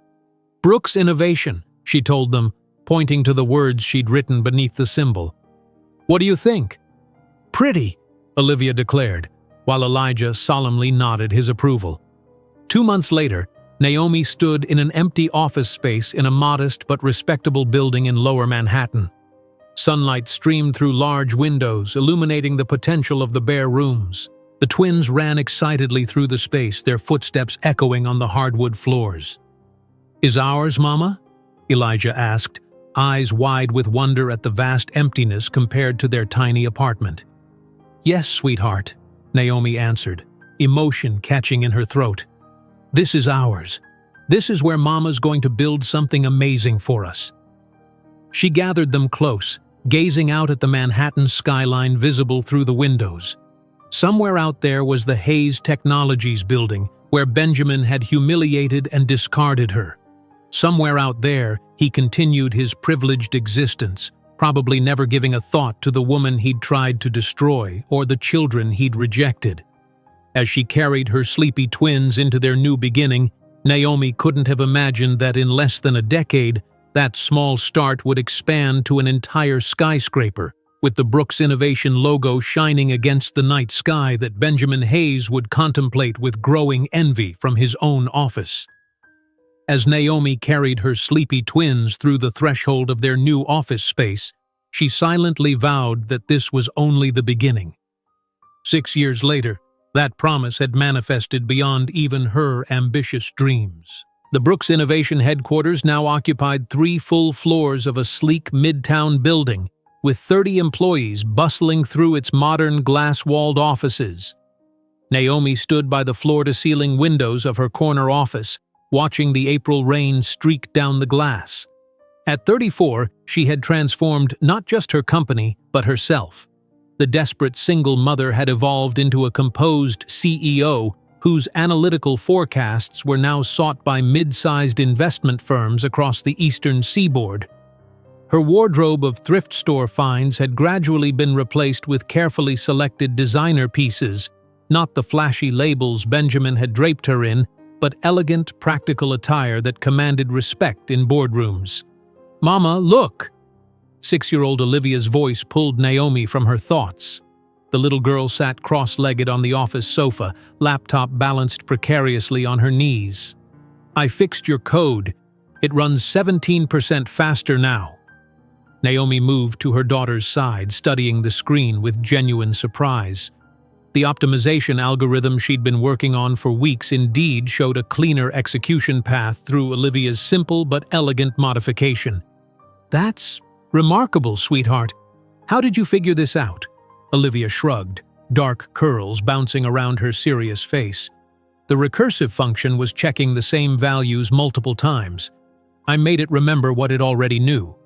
A: "Brooks Innovation," she told them, pointing to the words she'd written beneath the symbol. "What do you think?" "Pretty," Olivia declared, while Elijah solemnly nodded his approval. 2 months later, Naomi stood in an empty office space in a modest but respectable building in Lower Manhattan. Sunlight streamed through large windows, illuminating the potential of the bare rooms. The twins ran excitedly through the space, their footsteps echoing on the hardwood floors. "Is ours, Mama?" Elijah asked, eyes wide with wonder at the vast emptiness compared to their tiny apartment. "Yes, sweetheart," Naomi answered, emotion catching in her throat. "This is ours. This is where Mama's going to build something amazing for us." She gathered them close, gazing out at the Manhattan skyline visible through the windows. Somewhere out there was the Hayes Technologies building, where Benjamin had humiliated and discarded her. Somewhere out there, he continued his privileged existence, probably never giving a thought to the woman he'd tried to destroy or the children he'd rejected. As she carried her sleepy twins into their new beginning, Naomi couldn't have imagined that in less than a decade, that small start would expand to an entire skyscraper, with the Brooks Innovation logo shining against the night sky that Benjamin Hayes would contemplate with growing envy from his own office. As Naomi carried her sleepy twins through the threshold of their new office space, she silently vowed that this was only the beginning. 6 years later, that promise had manifested beyond even her ambitious dreams. The Brooks Innovation headquarters now occupied 3 full floors of a sleek midtown building, with 30 employees bustling through its modern glass-walled offices. Naomi stood by the floor-to-ceiling windows of her corner office, watching the April rain streak down the glass. At 34, she had transformed not just her company, but herself. The desperate single mother had evolved into a composed CEO whose analytical forecasts were now sought by mid-sized investment firms across the eastern seaboard. Her wardrobe of thrift store finds had gradually been replaced with carefully selected designer pieces, not the flashy labels Benjamin had draped her in, but elegant, practical attire that commanded respect in boardrooms. "Mama, look!" 6-year-old Olivia's voice pulled Naomi from her thoughts. The little girl sat cross-legged on the office sofa, laptop balanced precariously on her knees. "I fixed your code. It runs 17% faster now." Naomi moved to her daughter's side, studying the screen with genuine surprise. The optimization algorithm she'd been working on for weeks indeed showed a cleaner execution path through Olivia's simple but elegant modification. "That's remarkable, sweetheart. How did you figure this out?" Olivia shrugged, dark curls bouncing around her serious face. The recursive function was checking the same values multiple times. I made it remember what it already knew.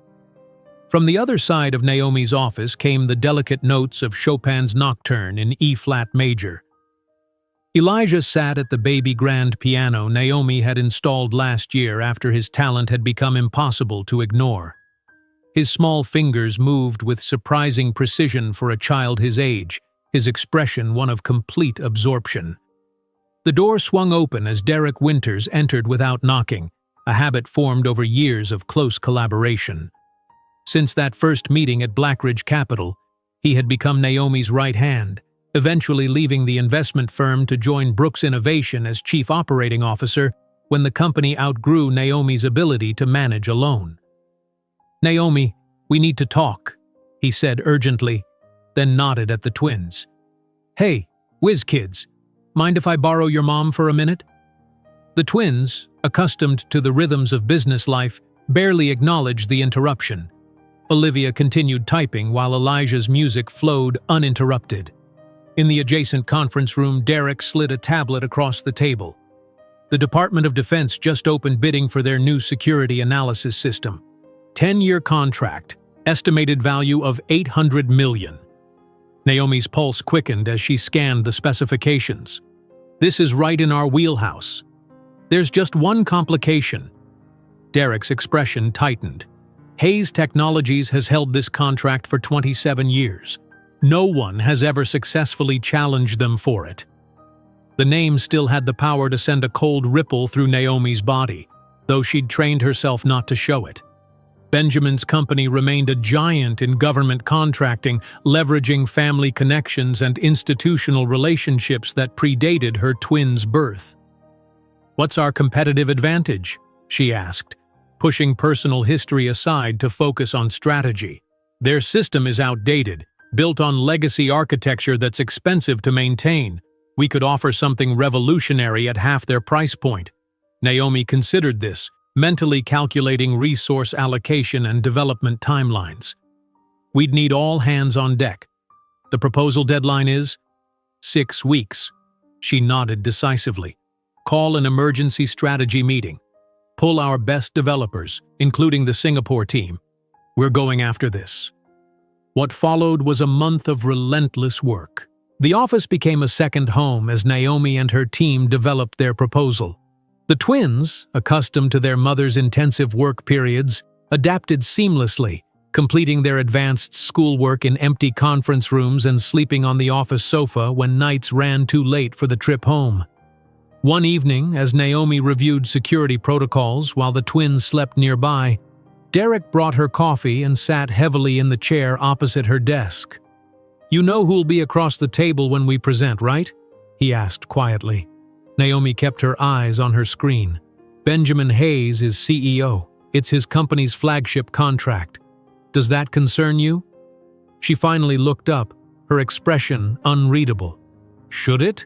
A: From the other side of Naomi's office came the delicate notes of Chopin's Nocturne in E-flat major. Elijah sat at the baby grand piano Naomi had installed last year after his talent had become impossible to ignore. His small fingers moved with surprising precision for a child his age, his expression one of complete absorption. The door swung open as Derek Winters entered without knocking, a habit formed over years of close collaboration. Since that first meeting at Blackridge Capital, he had become Naomi's right hand, eventually leaving the investment firm to join Brooks Innovation as chief operating officer when the company outgrew Naomi's ability to manage alone. "Naomi, we need to talk," he said urgently, then nodded at the twins. "Hey, whiz kids, mind if I borrow your mom for a minute?" The twins, accustomed to the rhythms of business life, barely acknowledged the interruption. Olivia continued typing while Elijah's music flowed uninterrupted. In the adjacent conference room, Derek slid a tablet across the table. The Department of Defense just opened bidding for their new security analysis system. 10-year contract, estimated value of $800 million. Naomi's pulse quickened as she scanned the specifications. "This is right in our wheelhouse. There's just one complication." Derek's expression tightened. "Hayes Technologies has held this contract for 27 years. No one has ever successfully challenged them for it." The name still had the power to send a cold ripple through Naomi's body, though she'd trained herself not to show it. Benjamin's company remained a giant in government contracting, leveraging family connections and institutional relationships that predated her twins' birth. "What's our competitive advantage?" she asked, pushing personal history aside to focus on strategy. "Their system is outdated, built on legacy architecture that's expensive to maintain. We could offer something revolutionary at half their price point." Naomi considered this, mentally calculating resource allocation and development timelines. "We'd need all hands on deck. The proposal deadline is 6 weeks. She nodded decisively. "Call an emergency strategy meeting. Pull our best developers, including the Singapore team. We're going after this." What followed was a month of relentless work. The office became a second home as Naomi and her team developed their proposal. The twins, accustomed to their mother's intensive work periods, adapted seamlessly, completing their advanced schoolwork in empty conference rooms and sleeping on the office sofa when nights ran too late for the trip home. One evening, as Naomi reviewed security protocols while the twins slept nearby, Derek brought her coffee and sat heavily in the chair opposite her desk. "You know who'll be across the table when we present, right?" he asked quietly. Naomi kept her eyes on her screen. "Benjamin Hayes is CEO. It's his company's flagship contract. Does that concern you?" She finally looked up, her expression unreadable. "Should it?"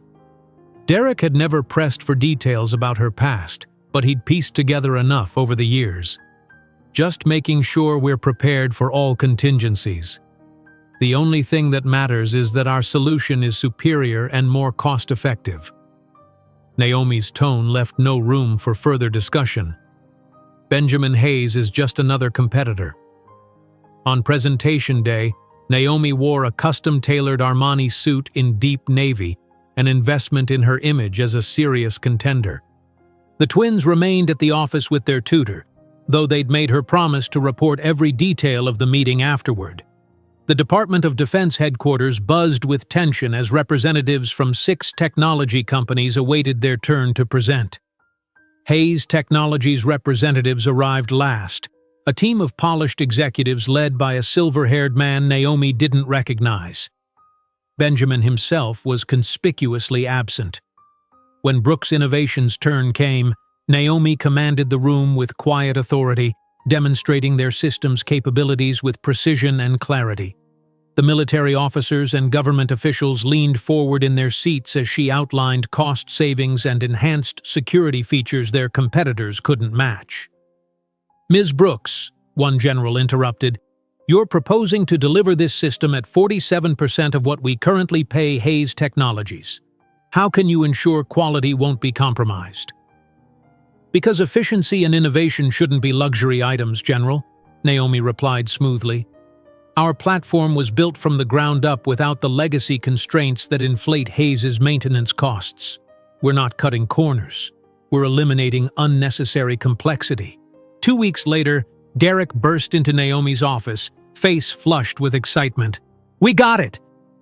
A: Derek had never pressed for details about her past, but he'd pieced together enough over the years. "Just making sure we're prepared for all contingencies. The only thing that matters is that our solution is superior and more cost-effective." Naomi's tone left no room for further discussion. "Benjamin Hayes is just another competitor." On presentation day, Naomi wore a custom-tailored Armani suit in deep navy, an investment in her image as a serious contender. The twins remained at the office with their tutor, though they'd made her promise to report every detail of the meeting afterward. The Department of Defense headquarters buzzed with tension as representatives from 6 technology companies awaited their turn to present. Hayes Technologies representatives arrived last, a team of polished executives led by a silver-haired man Naomi didn't recognize. Benjamin himself was conspicuously absent. When Brooks Innovation's turn came, Naomi commanded the room with quiet authority, demonstrating their system's capabilities with precision and clarity. The military officers and government officials leaned forward in their seats as she outlined cost savings and enhanced security features their competitors couldn't match. "Ms. Brooks," one general interrupted, "you're proposing to deliver this system at 47% of what we currently pay Hayes Technologies. How can you ensure quality won't be compromised?" "Because efficiency and innovation shouldn't be luxury items, General," Naomi replied smoothly. "Our platform was built from the ground up without the legacy constraints that inflate Hayes's maintenance costs. We're not cutting corners. We're eliminating unnecessary complexity." 2 weeks later, Derek burst into Naomi's office, face flushed with excitement. "We got it!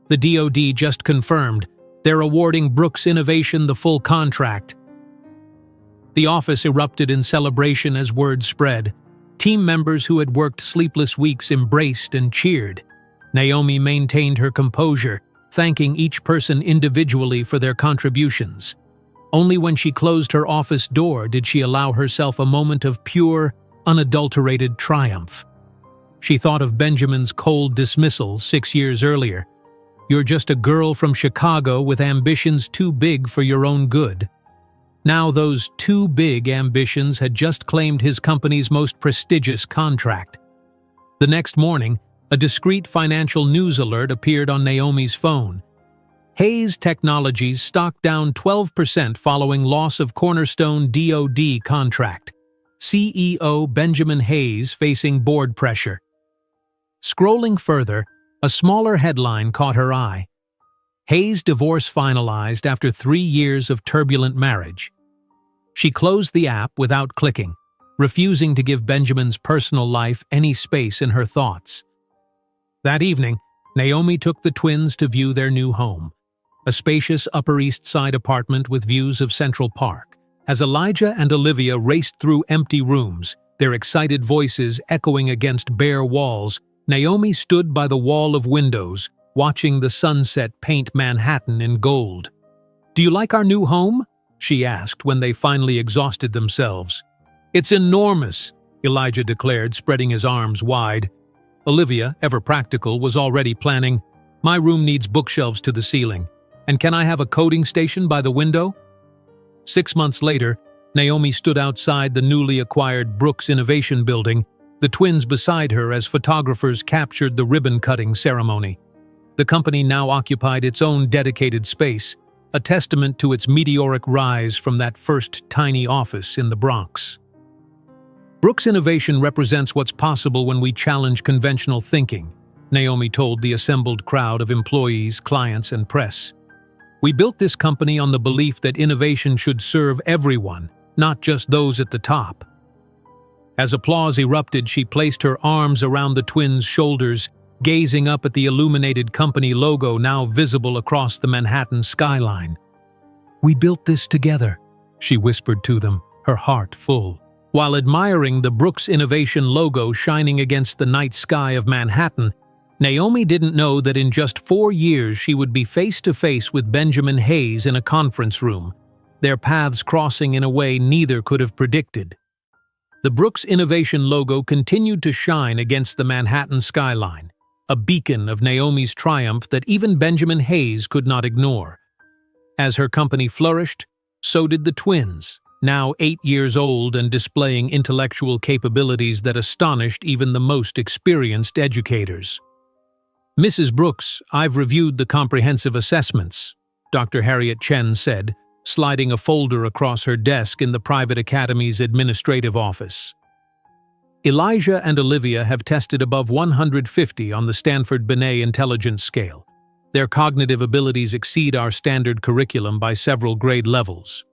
A: The DoD just confirmed. They're awarding Brooks Innovation the full contract." The office erupted in celebration as word spread. Team members who had worked sleepless weeks embraced and cheered. Naomi maintained her composure, thanking each person individually for their contributions. Only when she closed her office door did she allow herself a moment of pure, unadulterated triumph. She thought of Benjamin's cold dismissal 6 years earlier. "You're just a girl from Chicago with ambitions too big for your own good." Now those too big ambitions had just claimed his company's most prestigious contract. The next morning, a discreet financial news alert appeared on Naomi's phone. Hayes Technologies stock down 12% following loss of cornerstone DoD contract. CEO Benjamin Hayes facing board pressure. Scrolling further, a smaller headline caught her eye. Hayes' divorce finalized after 3 years of turbulent marriage. She closed the app without clicking, refusing to give Benjamin's personal life any space in her thoughts. That evening, Naomi took the twins to view their new home, a spacious Upper East Side apartment with views of Central Park. As Elijah and Olivia raced through empty rooms, their excited voices echoing against bare walls, Naomi stood by the wall of windows, watching the sunset paint Manhattan in gold. "Do you like our new home?" she asked when they finally exhausted themselves. "It's enormous," Elijah declared, spreading his arms wide. Olivia, ever practical, was already planning, "My room needs bookshelves to the ceiling. And can I have a coding station by the window?" 6 months later, Naomi stood outside the newly acquired Brooks Innovation Building, the twins beside her as photographers captured the ribbon-cutting ceremony. The company now occupied its own dedicated space, a testament to its meteoric rise from that first tiny office in the Bronx. "Brooks Innovation represents what's possible when we challenge conventional thinking," Naomi told the assembled crowd of employees, clients, and press. "We built this company on the belief that innovation should serve everyone, not just those at the top." As applause erupted, she placed her arms around the twins' shoulders, gazing up at the illuminated company logo now visible across the Manhattan skyline. "We built this together," she whispered to them, her heart full. While admiring the Brooks Innovation logo shining against the night sky of Manhattan, Naomi didn't know that in just 4 years she would be face-to-face with Benjamin Hayes in a conference room, their paths crossing in a way neither could have predicted. The Brooks Innovation logo continued to shine against the Manhattan skyline, a beacon of Naomi's triumph that even Benjamin Hayes could not ignore. As her company flourished, so did the twins, now 8 years old and displaying intellectual capabilities that astonished even the most experienced educators. "Mrs. Brooks, I've reviewed the comprehensive assessments," Dr. Harriet Chen said, sliding a folder across her desk in the private academy's administrative office. "Elijah and Olivia have tested above 150 on the Stanford Binet Intelligence Scale. Their cognitive abilities exceed our standard curriculum by several grade levels."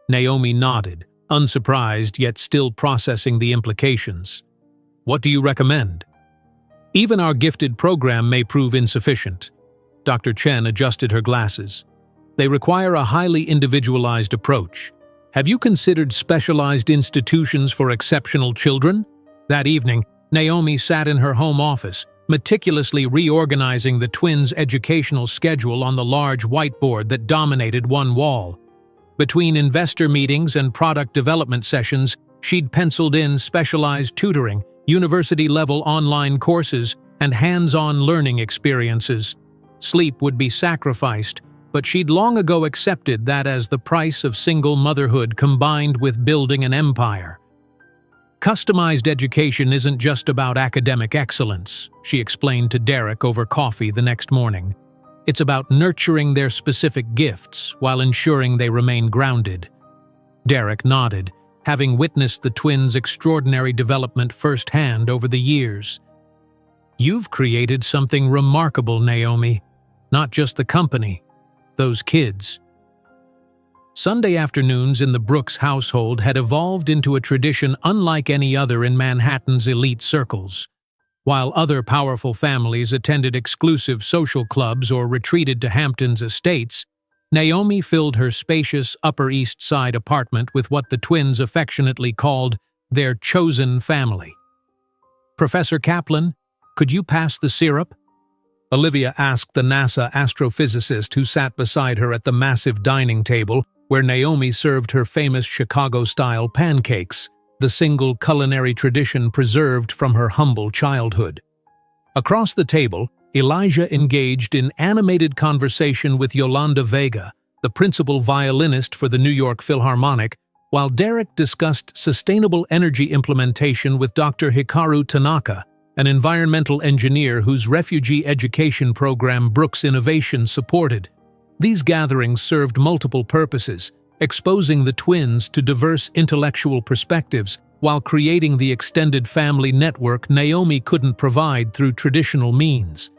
A: Naomi nodded, unsurprised yet still processing the implications. "What do you recommend?" "Even our gifted program may prove insufficient." Dr. Chen adjusted her glasses. "They require a highly individualized approach. Have you considered specialized institutions for exceptional children?" That evening, Naomi sat in her home office, meticulously reorganizing the twins' educational schedule on the large whiteboard that dominated one wall. Between investor meetings and product development sessions, She'd penciled in specialized tutoring, university-level online courses, and hands-on learning experiences. Sleep would be sacrificed, but she'd long ago accepted that as the price of single motherhood combined with building an empire. Customized education isn't just about academic excellence, she explained to Derek over coffee the next morning. It's about nurturing their specific gifts while ensuring they remain grounded. Derek nodded, having witnessed the twins' extraordinary development firsthand over the years. You've created something remarkable, Naomi. Not just the company, those kids. Sunday afternoons in the Brooks household had evolved into a tradition unlike any other in Manhattan's elite circles. While other powerful families attended exclusive social clubs or retreated to Hampton's estates, Naomi filled her spacious Upper East Side apartment with what the twins affectionately called their chosen family. "Professor Kaplan, could you pass the syrup?" Olivia asked the NASA astrophysicist who sat beside her at the massive dining table where Naomi served her famous Chicago-style pancakes, the single culinary tradition preserved from her humble childhood. Across the table, Elijah engaged in animated conversation with Yolanda Vega, the principal violinist for the New York Philharmonic, while Derek discussed sustainable energy implementation with Dr. Hikaru Tanaka, an environmental engineer whose refugee education program Brooks Innovation supported. These gatherings served multiple purposes, exposing the twins to diverse intellectual perspectives while creating the extended family network Naomi couldn't provide through traditional means.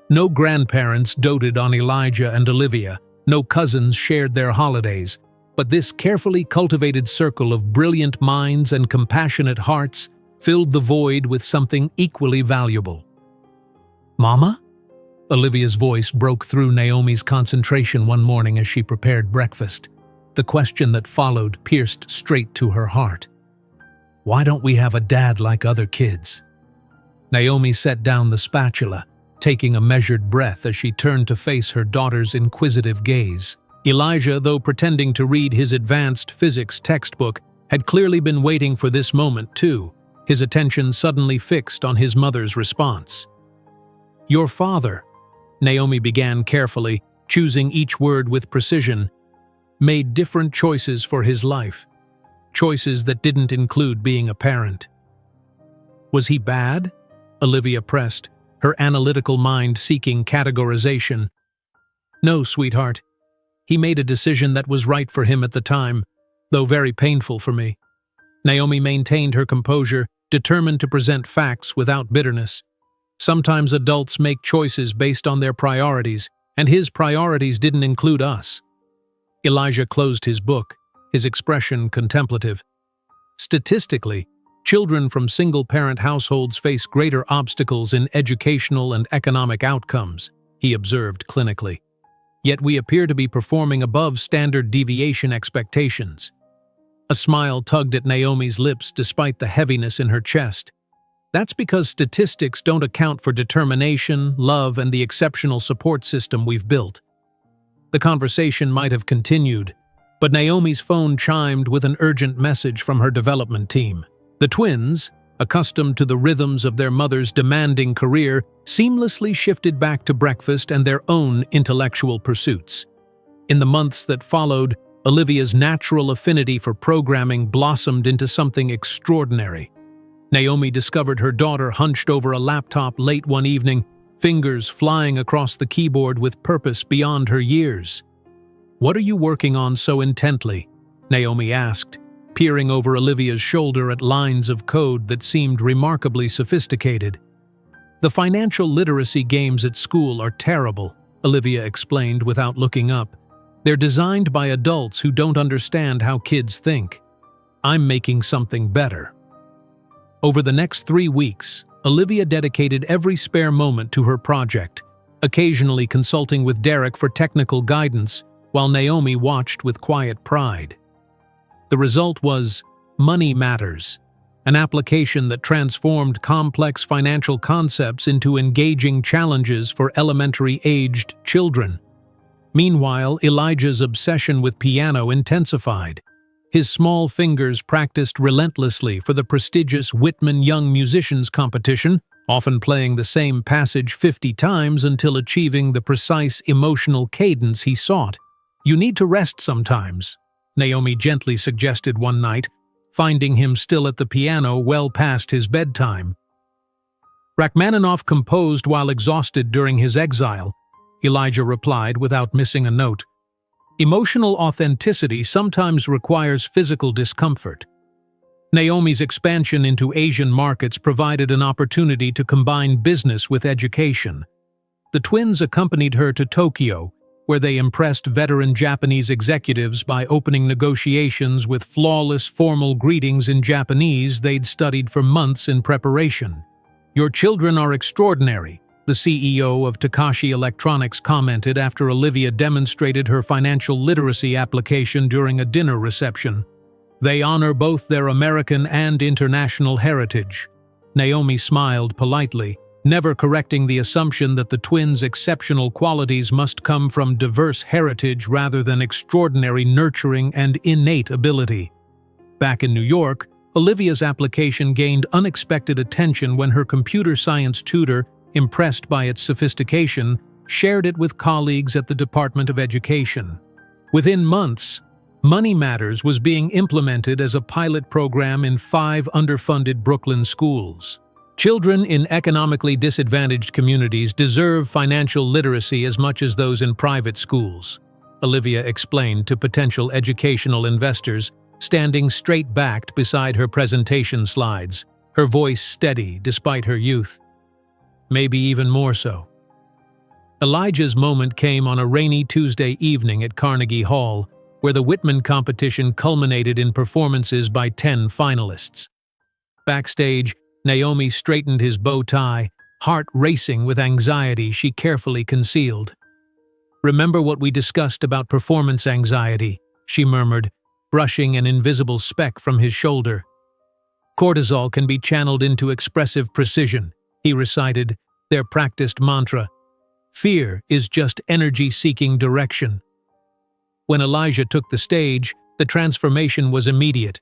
A: No grandparents doted on Elijah and Olivia, no cousins shared their holidays, but this carefully cultivated circle of brilliant minds and compassionate hearts filled the void with something equally valuable. "Mama?" Olivia's voice broke through Naomi's concentration one morning as she prepared breakfast. The question that followed pierced straight to her heart. "Why don't we have a dad like other kids?" Naomi set down the spatula, taking a measured breath as she turned to face her daughter's inquisitive gaze. Elijah, though pretending to read his advanced physics textbook, had clearly been waiting for this moment too, his attention suddenly fixed on his mother's response. "Your father," Naomi began carefully, choosing each word with precision, "made different choices for his life. Choices that didn't include being a parent." "Was he bad?" Olivia pressed, her analytical mind seeking categorization. "No, sweetheart. He made a decision that was right for him at the time, though very painful for me." Naomi maintained her composure, determined to present facts without bitterness. Sometimes adults make choices based on their priorities, and his priorities didn't include us. Elijah closed his book, his expression contemplative. Statistically, children from single-parent households face greater obstacles in educational and economic outcomes, he observed clinically. Yet we appear to be performing above standard deviation expectations. A smile tugged at Naomi's lips despite the heaviness in her chest. That's because statistics don't account for determination, love, and the exceptional support system we've built. The conversation might have continued, but Naomi's phone chimed with an urgent message from her development team. The twins, accustomed to the rhythms of their mother's demanding career, seamlessly shifted back to breakfast and their own intellectual pursuits. In the months that followed, Olivia's natural affinity for programming blossomed into something extraordinary. Naomi discovered her daughter hunched over a laptop late one evening, fingers flying across the keyboard with purpose beyond her years. "What are you working on so intently?" Naomi asked, peering over Olivia's shoulder at lines of code that seemed remarkably sophisticated. "The financial literacy games at school are terrible," Olivia explained without looking up. "They're designed by adults who don't understand how kids think. I'm making something better." Over the next 3 weeks, Olivia dedicated every spare moment to her project, occasionally consulting with Derek for technical guidance, while Naomi watched with quiet pride. The result was Money Matters, an application that transformed complex financial concepts into engaging challenges for elementary-aged children. Meanwhile, Elijah's obsession with piano intensified. His small fingers practiced relentlessly for the prestigious Whitman Young Musicians Competition, often playing the same passage 50 times until achieving the precise emotional cadence he sought. "You need to rest sometimes," Naomi gently suggested one night, finding him still at the piano well past his bedtime. "Rachmaninoff composed while exhausted during his exile," Elijah replied without missing a note. "Emotional authenticity sometimes requires physical discomfort." Naomi's expansion into Asian markets provided an opportunity to combine business with education. The twins accompanied her to Tokyo, where they impressed veteran Japanese executives by opening negotiations with flawless formal greetings in Japanese they'd studied for months in preparation. "Your children are extraordinary," the CEO of Takashi Electronics commented after Olivia demonstrated her financial literacy application during a dinner reception. "They honor both their American and international heritage." Naomi smiled politely, never correcting the assumption that the twins' exceptional qualities must come from diverse heritage rather than extraordinary nurturing and innate ability. Back in New York, Olivia's application gained unexpected attention when her computer science tutor, impressed by its sophistication, shared it with colleagues at the Department of Education. Within months, Money Matters was being implemented as a pilot program in 5 underfunded Brooklyn schools. "Children in economically disadvantaged communities deserve financial literacy as much as those in private schools," Olivia explained to potential educational investors, standing straight-backed beside her presentation slides, her voice steady despite her youth. Maybe even more so. Elijah's moment came on a rainy Tuesday evening at Carnegie Hall, where the Whitman competition culminated in performances by 10 finalists. Backstage, Naomi straightened his bow tie, heart racing with anxiety she carefully concealed. "Remember what we discussed about performance anxiety," she murmured, brushing an invisible speck from his shoulder. "Cortisol can be channeled into expressive precision," he recited, their practiced mantra. "Fear is just energy-seeking direction." When Elijah took the stage, the transformation was immediate.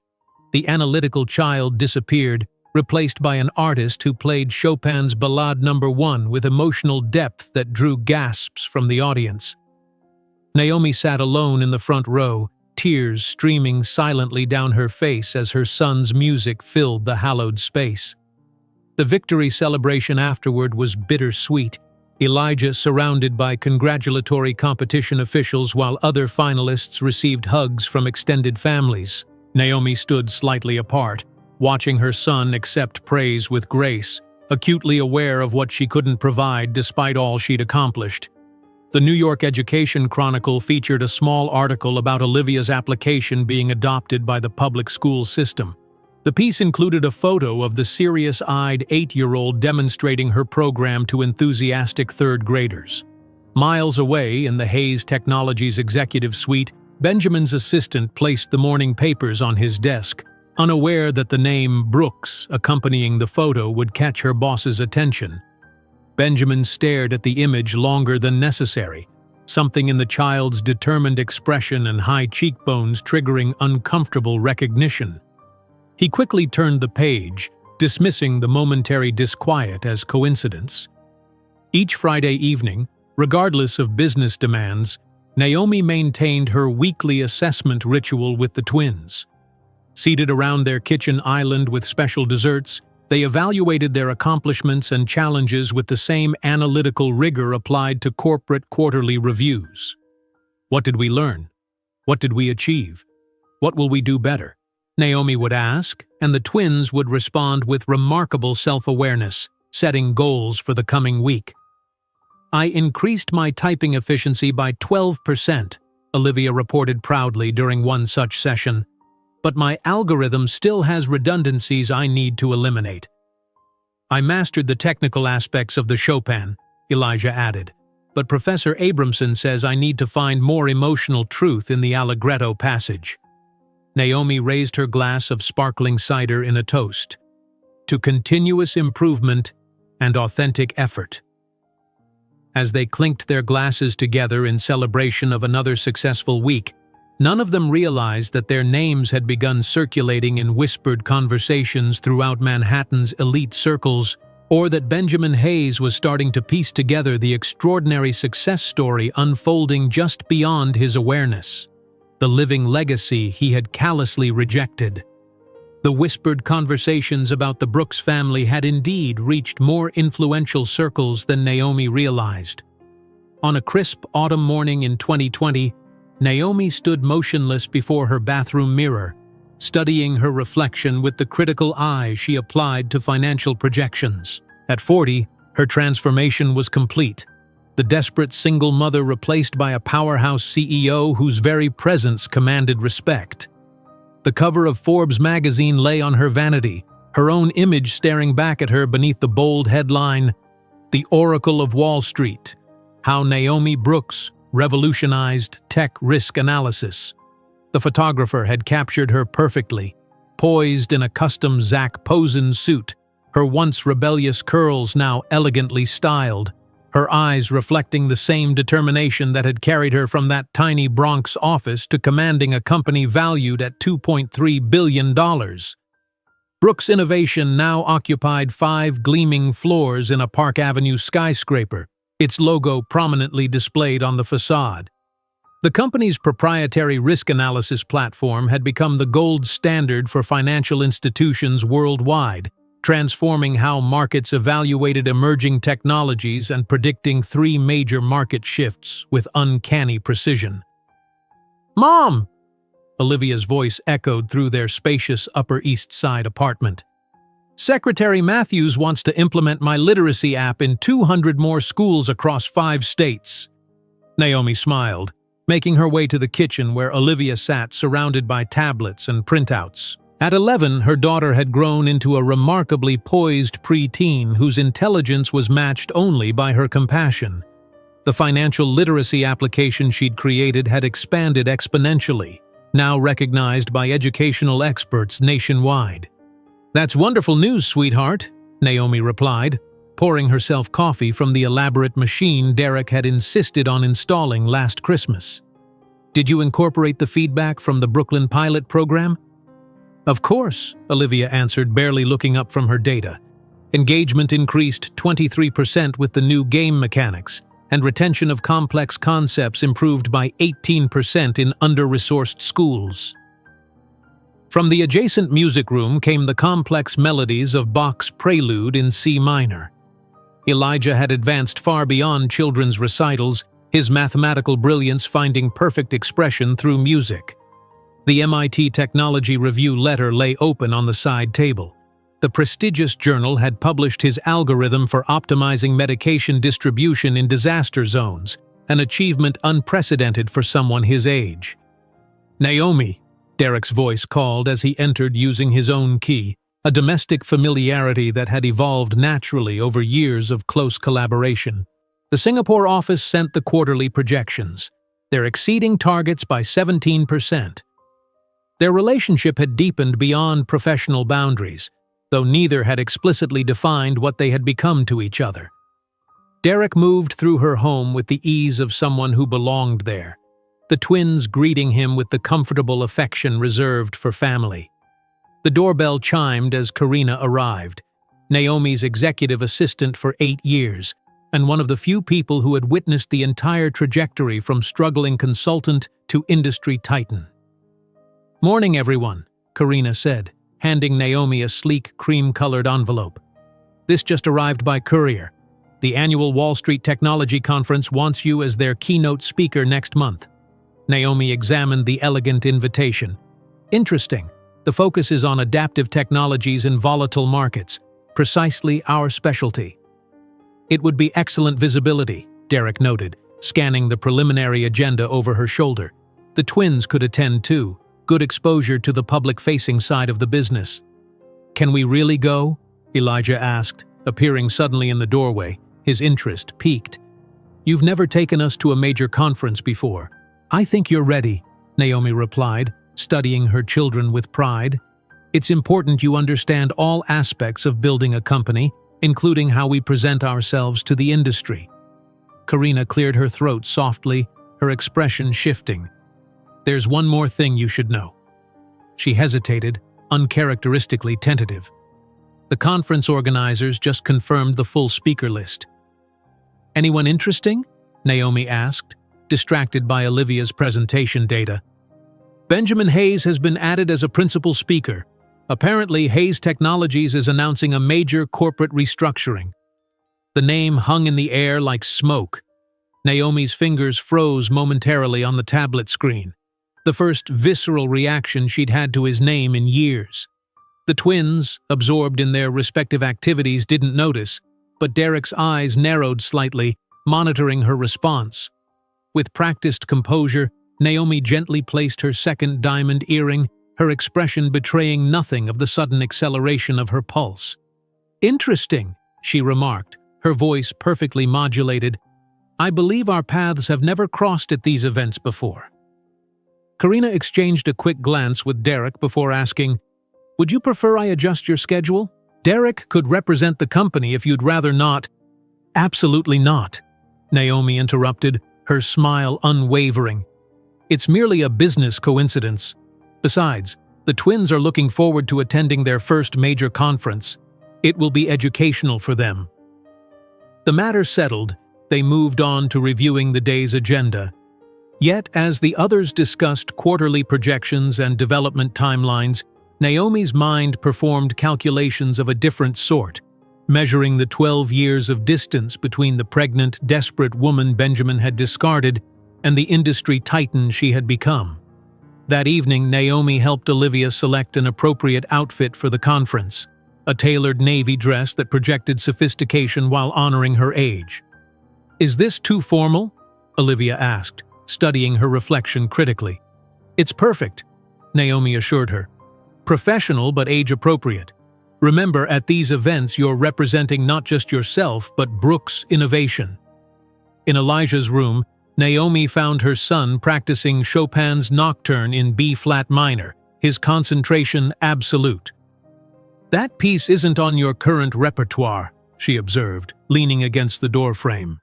A: The analytical child disappeared, replaced by an artist who played Chopin's Ballade No. 1 with emotional depth that drew gasps from the audience. Naomi sat alone in the front row, tears streaming silently down her face as her son's music filled the hallowed space. The victory celebration afterward was bittersweet, Elijah surrounded by congratulatory competition officials while other finalists received hugs from extended families. Naomi stood slightly apart, watching her son accept praise with grace, acutely aware of what she couldn't provide despite all she'd accomplished. The New York Education Chronicle featured a small article about Olivia's application being adopted by the public school system. The piece included a photo of the serious-eyed 8-year-old demonstrating her program to enthusiastic third graders. Miles away in the Hayes Technologies executive suite, Benjamin's assistant placed the morning papers on his desk, unaware that the name Brooks accompanying the photo would catch her boss's attention. Benjamin stared at the image longer than necessary, something in the child's determined expression and high cheekbones triggering uncomfortable recognition. He quickly turned the page, dismissing the momentary disquiet as coincidence. Each Friday evening, regardless of business demands, Naomi maintained her weekly assessment ritual with the twins. Seated around their kitchen island with special desserts, they evaluated their accomplishments and challenges with the same analytical rigor applied to corporate quarterly reviews. "What did we learn? What did we achieve? What will we do better?" Naomi would ask, and the twins would respond with remarkable self-awareness, setting goals for the coming week. "I increased my typing efficiency by 12%, Olivia reported proudly during one such session. "But my algorithm still has redundancies I need to eliminate." "I mastered the technical aspects of the Chopin," Elijah added, "but Professor Abramson says I need to find more emotional truth in the Allegretto passage." Naomi raised her glass of sparkling cider in a toast. "To continuous improvement and authentic effort." As they clinked their glasses together in celebration of another successful week, None of them realized that their names had begun circulating in whispered conversations throughout Manhattan's elite circles, or that Benjamin Hayes was starting to piece together the extraordinary success story unfolding just beyond his awareness, the living legacy he had callously rejected. The whispered conversations about the Brooks family had indeed reached more influential circles than Naomi realized. On a crisp autumn morning in 2020, Naomi stood motionless before her bathroom mirror, studying her reflection with the critical eye she applied to financial projections. At 40, her transformation was complete. The desperate single mother replaced by a powerhouse CEO whose very presence commanded respect. The cover of Forbes magazine lay on her vanity, her own image staring back at her beneath the bold headline, "The Oracle of Wall Street: How Naomi Brooks Revolutionized Tech Risk Analysis." The photographer had captured her perfectly, poised in a custom Zac Posen suit, her once rebellious curls now elegantly styled, her eyes reflecting the same determination that had carried her from that tiny Bronx office to commanding a company valued at $2.3 billion. Brooks Innovation now occupied 5 gleaming floors in a Park Avenue skyscraper, its logo prominently displayed on the facade. The company's proprietary risk analysis platform had become the gold standard for financial institutions worldwide, transforming how markets evaluated emerging technologies and predicting 3 major market shifts with uncanny precision. "Mom!" Olivia's voice echoed through their spacious Upper East Side apartment. "Secretary Matthews wants to implement my literacy app in 200 more schools across 5 states. Naomi smiled, making her way to the kitchen where Olivia sat surrounded by tablets and printouts. At 11, her daughter had grown into a remarkably poised preteen whose intelligence was matched only by her compassion. The financial literacy application she'd created had expanded exponentially, now recognized by educational experts nationwide. "That's wonderful news, sweetheart," Naomi replied, pouring herself coffee from the elaborate machine Derek had insisted on installing last Christmas. "Did you incorporate the feedback from the Brooklyn pilot program?" "Of course," Olivia answered, barely looking up from her data. "Engagement increased 23% with the new game mechanics, and retention of complex concepts improved by 18% in under-resourced schools." From the adjacent music room came the complex melodies of Bach's Prelude in C minor. Elijah had advanced far beyond children's recitals, his mathematical brilliance finding perfect expression through music. The MIT Technology Review letter lay open on the side table. The prestigious journal had published his algorithm for optimizing medication distribution in disaster zones, an achievement unprecedented for someone his age. "Naomi," Derek's voice called as he entered using his own key, a domestic familiarity that had evolved naturally over years of close collaboration. The Singapore office sent the quarterly projections. They're exceeding targets by 17%. Their relationship had deepened beyond professional boundaries, though neither had explicitly defined what they had become to each other. Derek moved through her home with the ease of someone who belonged there, the twins greeting him with the comfortable affection reserved for family. The doorbell chimed as Karina arrived, Naomi's executive assistant for 8 years, and one of the few people who had witnessed the entire trajectory from struggling consultant to industry titan. "Morning, everyone," Karina said, handing Naomi a sleek, cream-colored envelope. "This just arrived by courier. The annual Wall Street Technology Conference wants you as their keynote speaker next month." Naomi examined the elegant invitation. "Interesting. The focus is on adaptive technologies in volatile markets, precisely our specialty." "It would be excellent visibility," Derek noted, scanning the preliminary agenda over her shoulder. "The twins could attend too. Good exposure to the public-facing side of the business." "Can we really go?" Elijah asked, appearing suddenly in the doorway, his interest piqued. "You've never taken us to a major conference before." "I think you're ready," Naomi replied, studying her children with pride. "It's important you understand all aspects of building a company, including how we present ourselves to the industry." Karina cleared her throat softly, her expression shifting. There's one more thing you should know. She hesitated, uncharacteristically tentative. The conference organizers just confirmed the full speaker list. Anyone interesting? Naomi asked, distracted by Olivia's presentation data. Benjamin Hayes has been added as a principal speaker. Apparently, Hayes Technologies is announcing a major corporate restructuring. The name hung in the air like smoke. Naomi's fingers froze momentarily on the tablet screen, the first visceral reaction she'd had to his name in years. The twins, absorbed in their respective activities, didn't notice, but Derek's eyes narrowed slightly, monitoring her response. With practiced composure, Naomi gently placed her second diamond earring, her expression betraying nothing of the sudden acceleration of her pulse. "Interesting," she remarked, her voice perfectly modulated. "I believe our paths have never crossed at these events before." Karina exchanged a quick glance with Derek before asking, "Would you prefer I adjust your schedule? Derek could represent the company if you'd rather not." "Absolutely not," Naomi interrupted, her smile unwavering. "It's merely a business coincidence. Besides, the twins are looking forward to attending their first major conference. It will be educational for them." The matter settled, they moved on to reviewing the day's agenda. Yet, as the others discussed quarterly projections and development timelines, Naomi's mind performed calculations of a different sort, measuring the 12 years of distance between the pregnant, desperate woman Benjamin had discarded and the industry titan she had become. That evening, Naomi helped Olivia select an appropriate outfit for the conference, a tailored navy dress that projected sophistication while honoring her age. "Is this too formal?" Olivia asked, studying her reflection critically. "It's perfect," Naomi assured her. "Professional but age-appropriate. Remember, at these events you're representing not just yourself but Brooks Innovation." In Elijah's room, Naomi found her son practicing Chopin's Nocturne in B-flat minor, his concentration absolute. "That piece isn't on your current repertoire," she observed, leaning against the doorframe.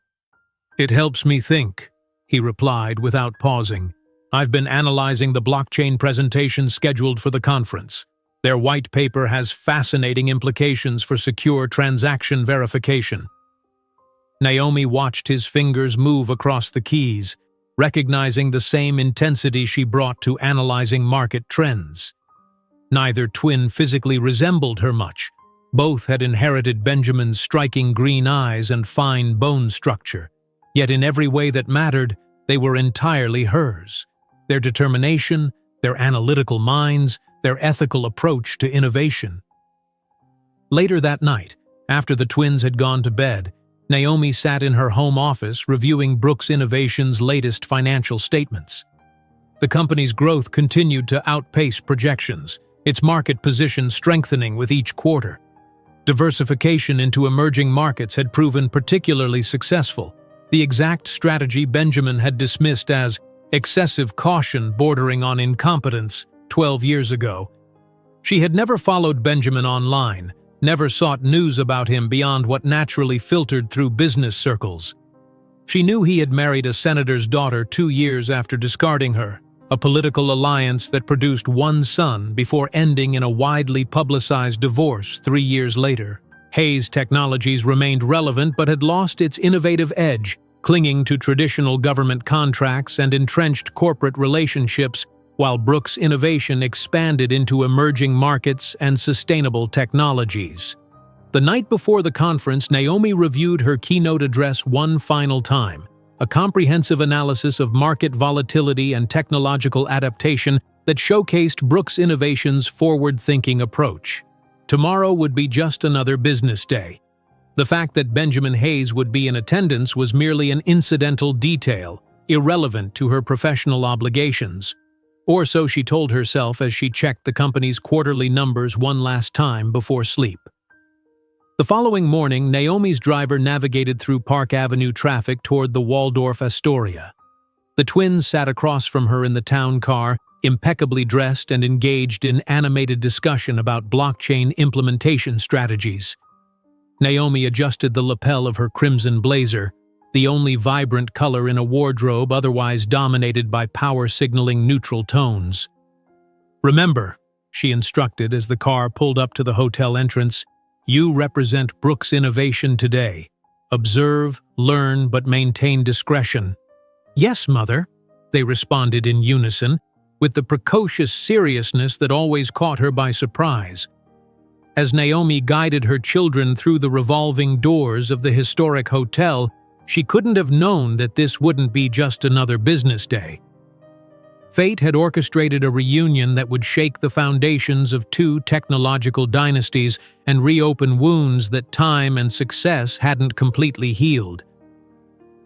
A: "It helps me think," he replied without pausing. "I've been analyzing the blockchain presentation scheduled for the conference. Their white paper has fascinating implications for secure transaction verification." Naomi watched his fingers move across the keys, recognizing the same intensity she brought to analyzing market trends. Neither twin physically resembled her much. Both had inherited Benjamin's striking green eyes and fine bone structure. Yet in every way that mattered, they were entirely hers. Their determination, their analytical minds, their ethical approach to innovation. Later that night, after the twins had gone to bed, Naomi sat in her home office reviewing Brooks Innovation's latest financial statements. The company's growth continued to outpace projections, its market position strengthening with each quarter. Diversification into emerging markets had proven particularly successful, the exact strategy Benjamin had dismissed as excessive caution bordering on incompetence 12 years ago. She had never followed Benjamin online, never sought news about him beyond what naturally filtered through business circles. She knew he had married a senator's daughter 2 years after discarding her, a political alliance that produced one son before ending in a widely publicized divorce 3 years later. Hayes Technologies remained relevant but had lost its innovative edge, clinging to traditional government contracts and entrenched corporate relationships, while Brooks Innovation expanded into emerging markets and sustainable technologies. The night before the conference, Naomi reviewed her keynote address one final time, a comprehensive analysis of market volatility and technological adaptation that showcased Brooks Innovation's forward-thinking approach. Tomorrow would be just another business day. The fact that Benjamin Hayes would be in attendance was merely an incidental detail, irrelevant to her professional obligations. Or so she told herself as she checked the company's quarterly numbers one last time before sleep. The following morning, Naomi's driver navigated through Park Avenue traffic toward the Waldorf Astoria. The twins sat across from her in the town car, impeccably dressed and engaged in animated discussion about blockchain implementation strategies. Naomi adjusted the lapel of her crimson blazer, the only vibrant color in a wardrobe otherwise dominated by power-signaling neutral tones. "Remember," she instructed as the car pulled up to the hotel entrance, "you represent Brooks Innovation today. Observe, learn, but maintain discretion." "Yes, Mother," they responded in unison, with the precocious seriousness that always caught her by surprise. As Naomi guided her children through the revolving doors of the historic hotel, she couldn't have known that this wouldn't be just another business day. Fate had orchestrated a reunion that would shake the foundations of two technological dynasties and reopen wounds that time and success hadn't completely healed.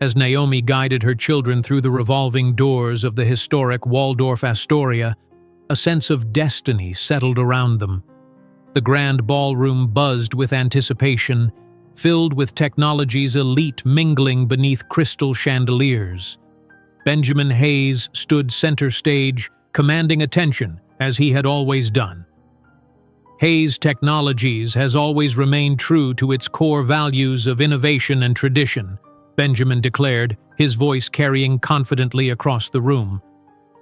A: As Naomi guided her children through the revolving doors of the historic Waldorf Astoria, a sense of destiny settled around them. The grand ballroom buzzed with anticipation, filled with technology's elite mingling beneath crystal chandeliers. Benjamin Hayes stood center stage, commanding attention, as he had always done. Hayes Technologies has always remained true to its core values of innovation and tradition, Benjamin declared, his voice carrying confidently across the room.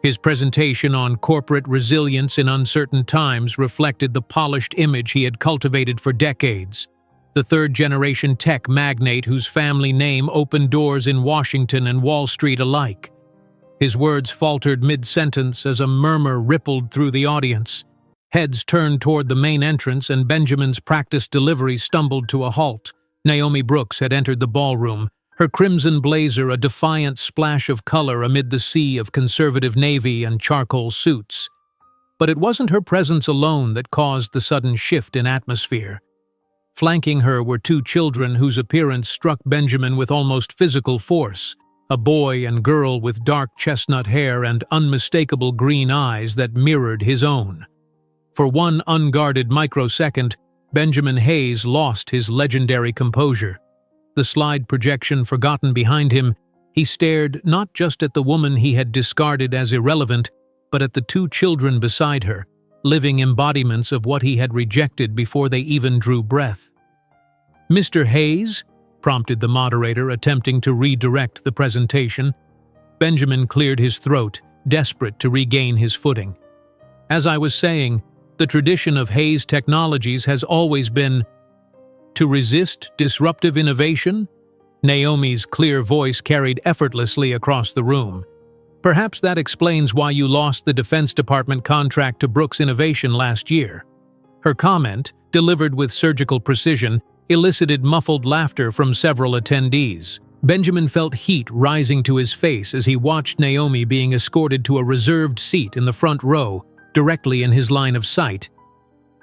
A: His presentation on corporate resilience in uncertain times reflected the polished image he had cultivated for decades. The third-generation tech magnate whose family name opened doors in Washington and Wall Street alike. His words faltered mid-sentence as a murmur rippled through the audience. Heads turned toward the main entrance and Benjamin's practiced delivery stumbled to a halt. Naomi Brooks had entered the ballroom, her crimson blazer a defiant splash of color amid the sea of conservative navy and charcoal suits. But it wasn't her presence alone that caused the sudden shift in atmosphere. Flanking her were two children whose appearance struck Benjamin with almost physical force, a boy and girl with dark chestnut hair and unmistakable green eyes that mirrored his own. For one unguarded microsecond, Benjamin Hayes lost his legendary composure. The slide projection forgotten behind him, he stared not just at the woman he had discarded as irrelevant, but at the two children beside her, living embodiments of what he had rejected before they even drew breath. "Mr. Hayes?" prompted the moderator, attempting to redirect the presentation. Benjamin cleared his throat, desperate to regain his footing. "As I was saying, the tradition of Hayes Technologies has always been to resist disruptive innovation." Naomi's clear voice carried effortlessly across the room. "Perhaps that explains why you lost the Defense Department contract to Brooks Innovation last year." Her comment, delivered with surgical precision, elicited muffled laughter from several attendees. Benjamin felt heat rising to his face as he watched Naomi being escorted to a reserved seat in the front row, directly in his line of sight.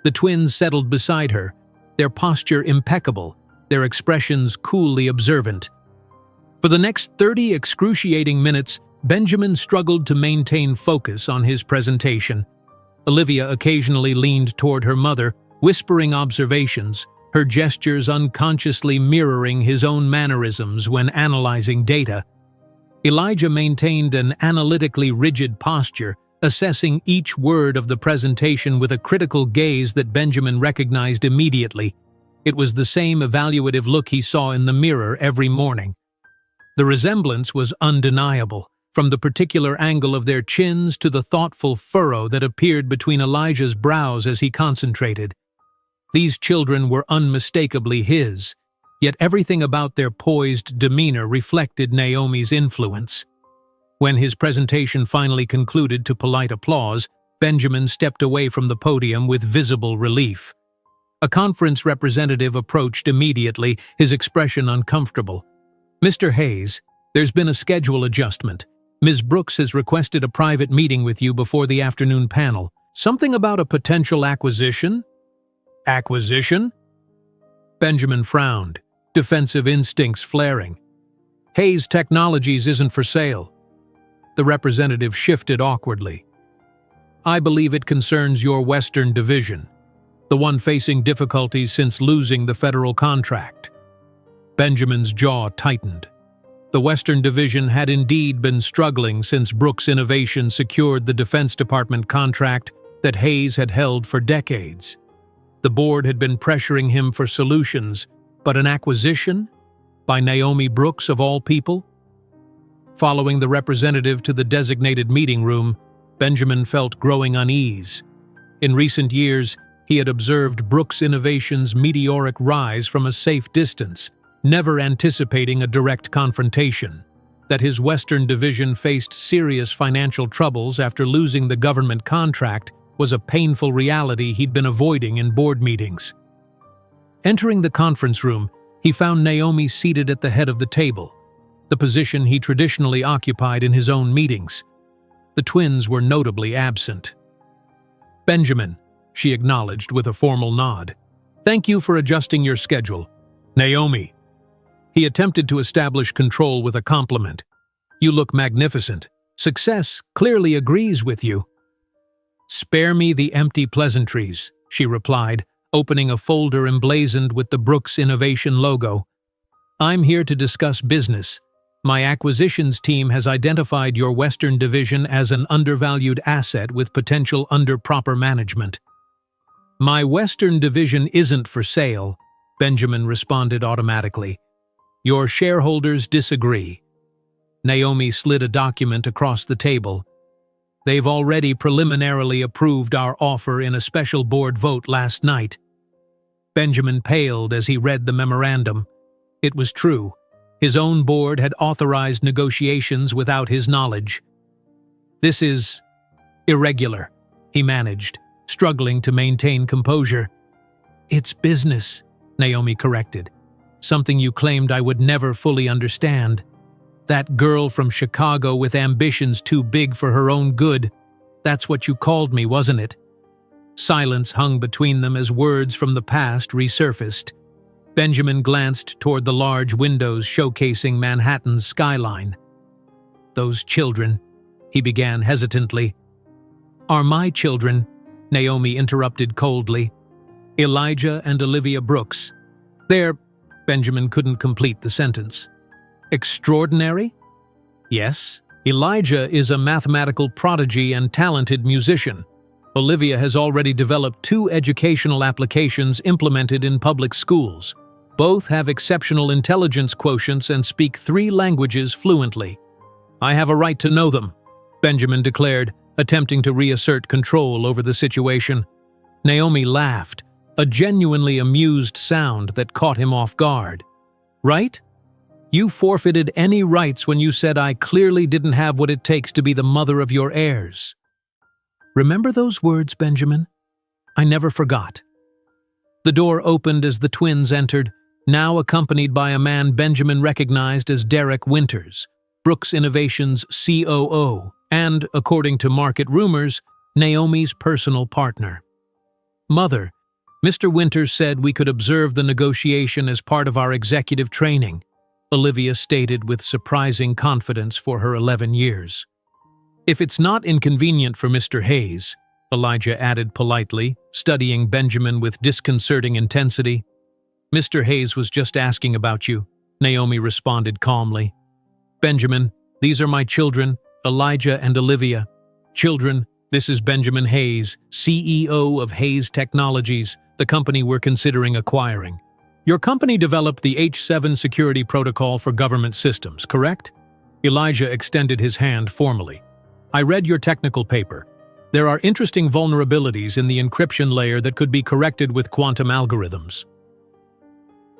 A: The twins settled beside her, their posture impeccable, their expressions coolly observant. For the next 30 excruciating minutes, Benjamin struggled to maintain focus on his presentation. Olivia occasionally leaned toward her mother, whispering observations, her gestures unconsciously mirroring his own mannerisms when analyzing data. Elijah maintained an analytically rigid posture, assessing each word of the presentation with a critical gaze that Benjamin recognized immediately. It was the same evaluative look he saw in the mirror every morning. The resemblance was undeniable, from the particular angle of their chins to the thoughtful furrow that appeared between Elijah's brows as he concentrated. These children were unmistakably his, yet everything about their poised demeanor reflected Naomi's influence. When his presentation finally concluded to polite applause, Benjamin stepped away from the podium with visible relief. A conference representative approached immediately, his expression uncomfortable. "Mr. Hayes, there's been a schedule adjustment. Ms. Brooks has requested a private meeting with you before the afternoon panel. Something about a potential acquisition?" "Acquisition?" Benjamin frowned, defensive instincts flaring. "Hayes Technologies isn't for sale." The representative shifted awkwardly. "I believe it concerns your Western division, the one facing difficulties since losing the federal contract." Benjamin's jaw tightened. The Western Division had indeed been struggling since Brooks Innovation secured the Defense Department contract that Hayes had held for decades. The board had been pressuring him for solutions, but an acquisition? By Naomi Brooks, of all people? Following the representative to the designated meeting room, Benjamin felt growing unease. In recent years, he had observed Brooks Innovations' meteoric rise from a safe distance, never anticipating a direct confrontation. That his Western division faced serious financial troubles after losing the government contract was a painful reality he'd been avoiding in board meetings. Entering the conference room, he found Naomi seated at the head of the table, the position he traditionally occupied in his own meetings. The twins were notably absent. "Benjamin," she acknowledged with a formal nod. "Thank you for adjusting your schedule." "Naomi." He attempted to establish control with a compliment. "You look magnificent. Success clearly agrees with you." "Spare me the empty pleasantries," she replied, opening a folder emblazoned with the Brooks Innovation logo. "I'm here to discuss business. My acquisitions team has identified your Western division as an undervalued asset with potential under proper management." "My Western division isn't for sale," Benjamin responded automatically. "Your shareholders disagree." Naomi slid a document across the table. "They've already preliminarily approved our offer in a special board vote last night." Benjamin paled as he read the memorandum. It was true. His own board had authorized negotiations without his knowledge. "This is irregular," he managed, struggling to maintain composure. "It's business," Naomi corrected. "Something you claimed I would never fully understand. That girl from Chicago with ambitions too big for her own good. That's what you called me, wasn't it?" Silence hung between them as words from the past resurfaced. Benjamin glanced toward the large windows showcasing Manhattan's skyline. "Those children," he began hesitantly. "Are my children," Naomi interrupted coldly. "Elijah and Olivia Brooks. They're—" Benjamin couldn't complete the sentence. "Extraordinary?" "Yes. Elijah is a mathematical prodigy and talented musician. Olivia has already developed 2 educational applications implemented in public schools. Both have exceptional intelligence quotients and speak 3 languages fluently. I have a right to know them," Benjamin declared, attempting to reassert control over the situation. Naomi laughed, a genuinely amused sound that caught him off guard. "Right? You forfeited any rights when you said I clearly didn't have what it takes to be the mother of your heirs. Remember those words, Benjamin? I never forgot." The door opened as the twins entered, now accompanied by a man Benjamin recognized as Derek Winters, Brooks Innovations' COO, and, according to market rumors, Naomi's personal partner. "Mother, Mr. Winters said we could observe the negotiation as part of our executive training," Olivia stated with surprising confidence for her 11 years. "If it's not inconvenient for Mr. Hayes," Elijah added politely, studying Benjamin with disconcerting intensity. "Mr. Hayes was just asking about you," Naomi responded calmly. "Benjamin, these are my children, Elijah and Olivia. Children, this is Benjamin Hayes, CEO of Hayes Technologies, the company we're considering acquiring. Your company developed the H7 security protocol for government systems, correct?" Elijah extended his hand formally. "I read your technical paper. There are interesting vulnerabilities in the encryption layer that could be corrected with quantum algorithms."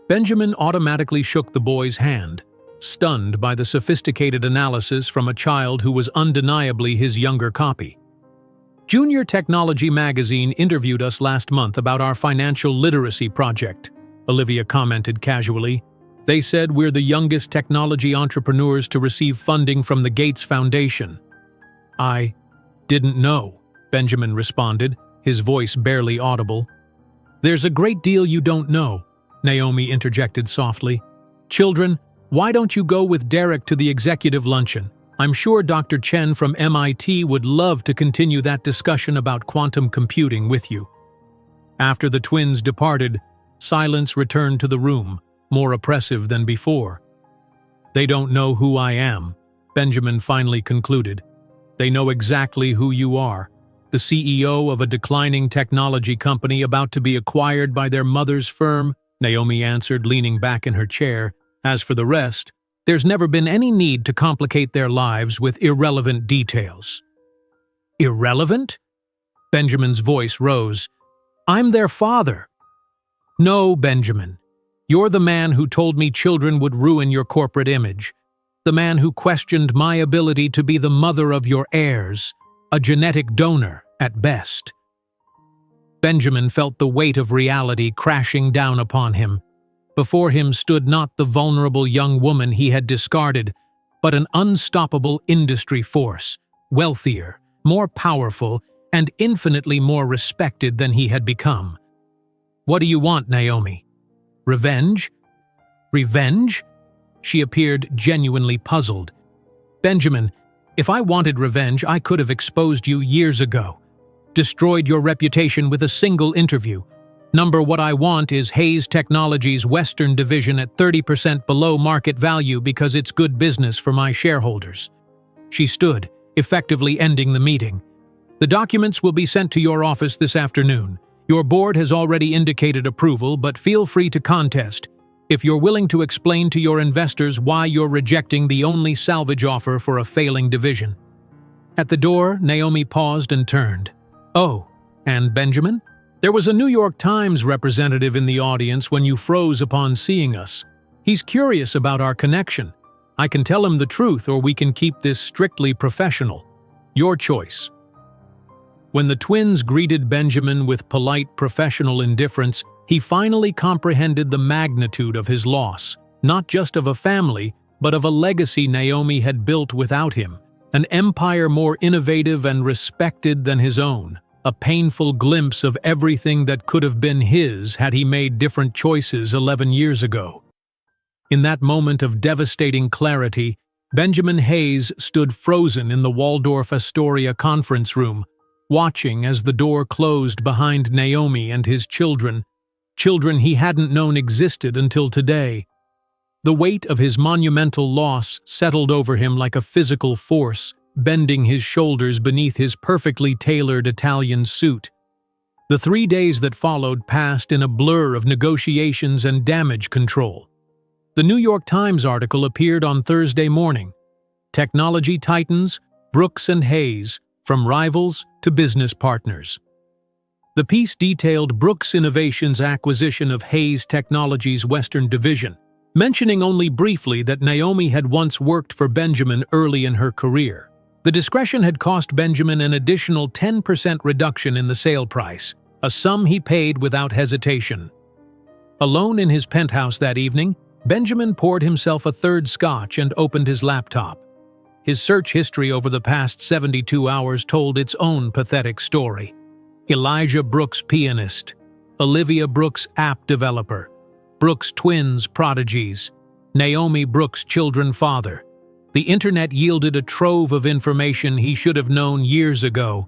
A: Benjamin automatically shook the boy's hand, stunned by the sophisticated analysis from a child who was undeniably his younger copy. "Junior Technology magazine interviewed us last month about our financial literacy project," Olivia commented casually. "They said we're the youngest technology entrepreneurs to receive funding from the Gates Foundation." "I didn't know," Benjamin responded, his voice barely audible. "There's a great deal you don't know," Naomi interjected softly. "Children, why don't you go with Derek to the executive luncheon? I'm sure Dr. Chen from MIT would love to continue that discussion about quantum computing with you." After the twins departed, silence returned to the room, more oppressive than before. "They don't know who I am," Benjamin finally concluded. "They know exactly who you are, the CEO of a declining technology company about to be acquired by their mother's firm," Naomi answered, leaning back in her chair, As for the rest, there's never been any need to complicate their lives with irrelevant details." "Irrelevant?" Benjamin's voice rose. "I'm their father." "No, Benjamin. You're the man who told me children would ruin your corporate image. The man who questioned my ability to be the mother of your heirs, a genetic donor at best." Benjamin felt the weight of reality crashing down upon him. Before him stood not the vulnerable young woman he had discarded, but an unstoppable industry force, wealthier, more powerful, and infinitely more respected than he had become. "What do you want, Naomi? Revenge?" "Revenge?" She appeared genuinely puzzled. "Benjamin, if I wanted revenge, I could have exposed you years ago. Destroyed your reputation with a single interview. What I want is Hayes Technologies' Western division at 30% below market value because it's good business for my shareholders." She stood, effectively ending the meeting. "The documents will be sent to your office this afternoon. Your board has already indicated approval, but feel free to contest if you're willing to explain to your investors why you're rejecting the only salvage offer for a failing division." At the door, Naomi paused and turned. "Oh, and Benjamin? There was a New York Times representative in the audience when you froze upon seeing us. He's curious about our connection. I can tell him the truth, or we can keep this strictly professional. Your choice." When the twins greeted Benjamin with polite professional indifference, he finally comprehended the magnitude of his loss, not just of a family, but of a legacy Naomi had built without him, an empire more innovative and respected than his own, a painful glimpse of everything that could have been his had he made different choices 11 years ago. In that moment of devastating clarity, Benjamin Hayes stood frozen in the Waldorf Astoria conference room, watching as the door closed behind Naomi and his children he hadn't known existed until today. The weight of his monumental loss settled over him like a physical force, bending his shoulders beneath his perfectly tailored Italian suit. The 3 days that followed passed in a blur of negotiations and damage control. The New York Times article appeared on Thursday morning. Technology titans, Brooks and Hayes, from rivals to business partners. The piece detailed Brooks Innovations' acquisition of Hayes Technologies' Western division, mentioning only briefly that Naomi had once worked for Benjamin early in her career. The discretion had cost Benjamin an additional 10% reduction in the sale price, a sum he paid without hesitation. Alone in his penthouse that evening, Benjamin poured himself a third scotch and opened his laptop. His search history over the past 72 hours told its own pathetic story. Elijah Brooks, pianist. Olivia Brooks, app developer. Brooks twins, prodigies. Naomi Brooks, children father. The internet yielded a trove of information he should have known years ago.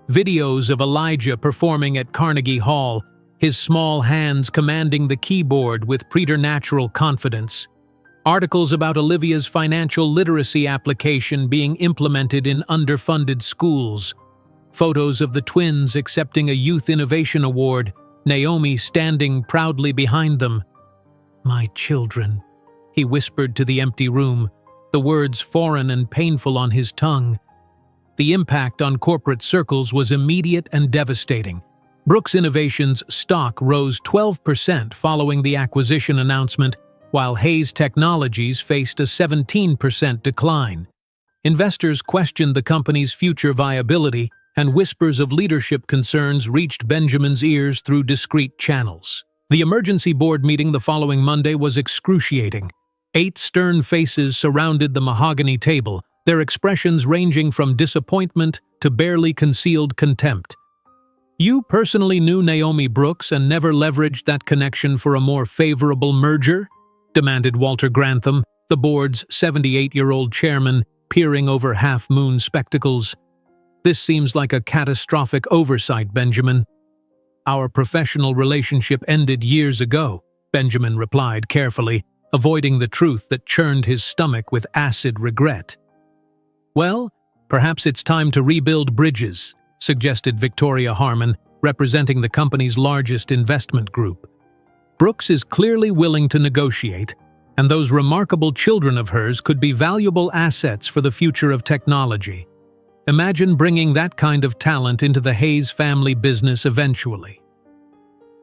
A: Videos of Elijah performing at Carnegie Hall, his small hands commanding the keyboard with preternatural confidence. Articles about Olivia's financial literacy application being implemented in underfunded schools. Photos of the twins accepting a Youth Innovation Award, Naomi standing proudly behind them. "My children," he whispered to the empty room, the words foreign and painful on his tongue. The impact on corporate circles was immediate and devastating. Brooks Innovations' stock rose 12% following the acquisition announcement, while Hayes Technologies faced a 17% decline. Investors questioned the company's future viability, and whispers of leadership concerns reached Benjamin's ears through discreet channels. The emergency board meeting the following Monday was excruciating. 8 stern faces surrounded the mahogany table, their expressions ranging from disappointment to barely concealed contempt. "You personally knew Naomi Brooks and never leveraged that connection for a more favorable merger?" demanded Walter Grantham, the board's 78-year-old chairman, peering over half-moon spectacles. "This seems like a catastrophic oversight, Benjamin." "Our professional relationship ended years ago," Benjamin replied carefully, avoiding the truth that churned his stomach with acid regret. "Well, perhaps it's time to rebuild bridges," suggested Victoria Harmon, representing the company's largest investment group. "Brooks is clearly willing to negotiate, And those remarkable children of hers could be valuable assets for the future of technology. Imagine bringing that kind of talent into the Hayes family business eventually.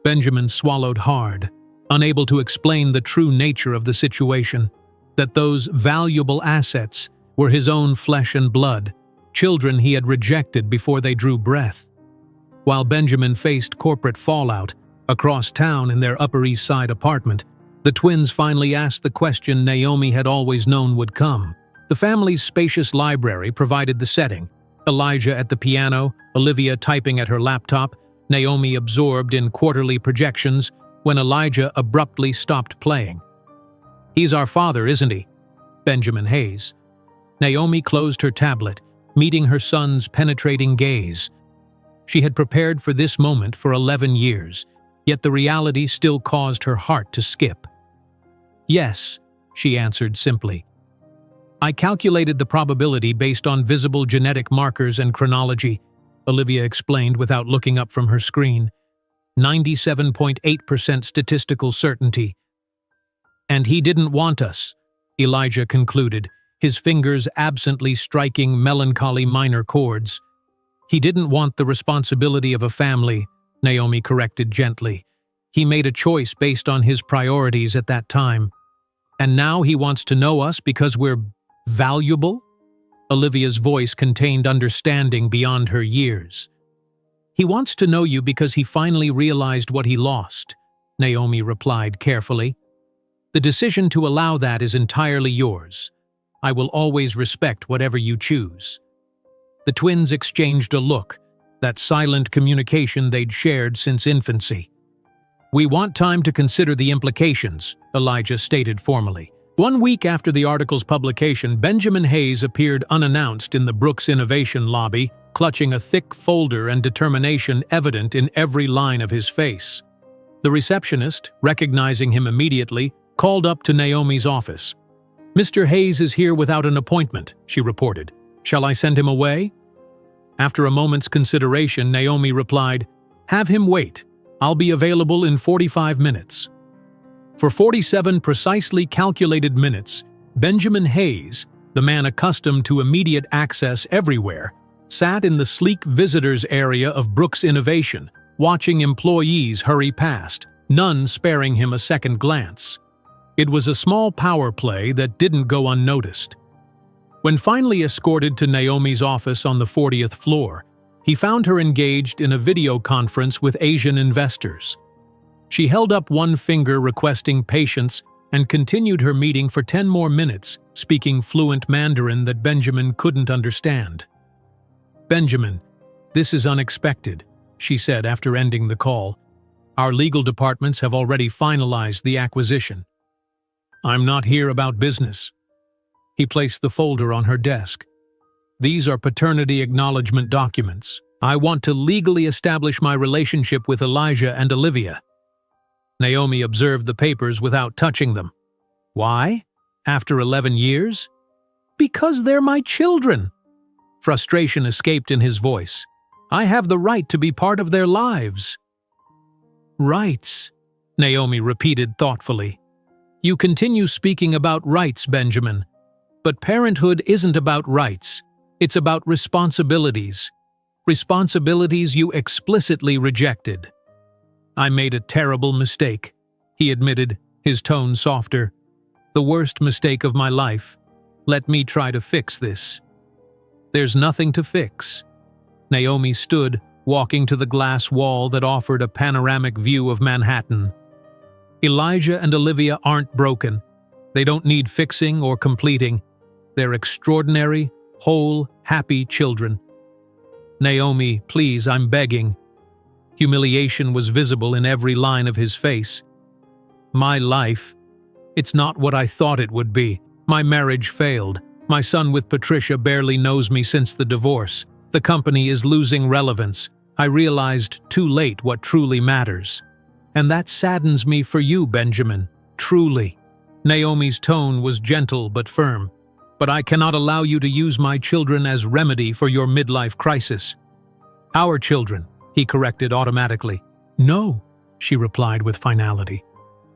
A: Benjamin swallowed hard, unable to explain the true nature of the situation, that those valuable assets were his own flesh and blood, children he had rejected before they drew breath. While Benjamin faced corporate fallout across town in their Upper East Side apartment, the twins finally asked the question Naomi had always known would come. The family's spacious library provided the setting. Elijah at the piano, Olivia typing at her laptop, Naomi absorbed in quarterly projections when Elijah abruptly stopped playing. "He's our father, isn't he?" Benjamin Hayes. Naomi closed her tablet, meeting her son's penetrating gaze. She had prepared for this moment for 11 years, yet the reality still caused her heart to skip. "Yes," she answered simply. "I calculated the probability based on visible genetic markers and chronology," Olivia explained without looking up from her screen. 97.8% statistical certainty. "And he didn't want us," Elijah concluded, his fingers absently striking melancholy minor chords. "He didn't want the responsibility of a family," Naomi corrected gently. "He made a choice based on his priorities at that time. And now he wants to know us because we're valuable?" Olivia's voice contained understanding beyond her years. "He wants to know you because he finally realized what he lost," Naomi replied carefully. "The decision to allow that is entirely yours. I will always respect whatever you choose." The twins exchanged a look, that silent communication they'd shared since infancy. "We want time to consider the implications," Elijah stated formally. 1 week after the article's publication, Benjamin Hayes appeared unannounced in the Brooks Innovation lobby, clutching a thick folder and determination evident in every line of his face. The receptionist, recognizing him immediately, called up to Naomi's office. "Mr. Hayes is here without an appointment," she reported. "Shall I send him away?" After a moment's consideration, Naomi replied, "Have him wait. I'll be available in 45 minutes." For 47 precisely calculated minutes, Benjamin Hayes, the man accustomed to immediate access everywhere, sat in the sleek visitors area of Brooks Innovation, watching employees hurry past, none sparing him a second glance. It was a small power play that didn't go unnoticed. When finally escorted to Naomi's office on the 40th floor, he found her engaged in a video conference with Asian investors. She held up one finger requesting patience and continued her meeting for 10 more minutes, speaking fluent Mandarin that Benjamin couldn't understand. "Benjamin, this is unexpected," she said after ending the call. "Our legal departments have already finalized the acquisition. I'm not here about business." He placed the folder on her desk. "These are paternity acknowledgement documents. I want to legally establish my relationship with Elijah and Olivia." Naomi observed the papers without touching them. "Why? After 11 years?" "Because they're my children." Frustration escaped in his voice. "I have the right to be part of their lives." "Rights," Naomi repeated thoughtfully. "You continue speaking about rights, Benjamin. But parenthood isn't about rights. It's about responsibilities. Responsibilities you explicitly rejected." "I made a terrible mistake," he admitted, his tone softer. "The worst mistake of my life. Let me try to fix this." "There's nothing to fix." Naomi stood, walking to the glass wall that offered a panoramic view of Manhattan. "Elijah and Olivia aren't broken. They don't need fixing or completing. They're extraordinary, whole, happy children." "Naomi, please, I'm begging." Humiliation was visible in every line of his face. "My life. It's not what I thought it would be. My marriage failed. My son with Patricia barely knows me since the divorce. The company is losing relevance. I realized too late what truly matters. And that saddens me for you, Benjamin. Truly." Naomi's tone was gentle but firm. "But I cannot allow you to use my children as remedy for your midlife crisis." "Our children," he corrected automatically. "No," she replied with finality.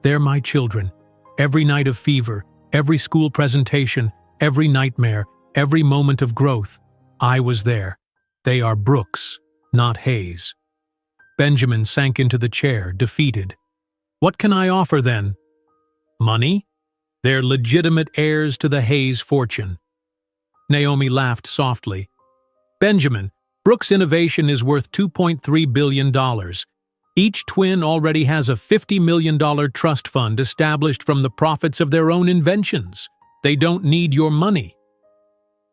A: "They're my children. Every night of fever, every school presentation, every nightmare, every moment of growth, I was there. They are Brooks, not Hayes. Benjamin sank into the chair, defeated. What can I offer then? Money? They're legitimate heirs to the Hayes fortune. Naomi laughed softly. Benjamin, Brooks' innovation is worth $2.3 billion. Each twin already has a $50 million trust fund established from the profits of their own inventions. They don't need your money.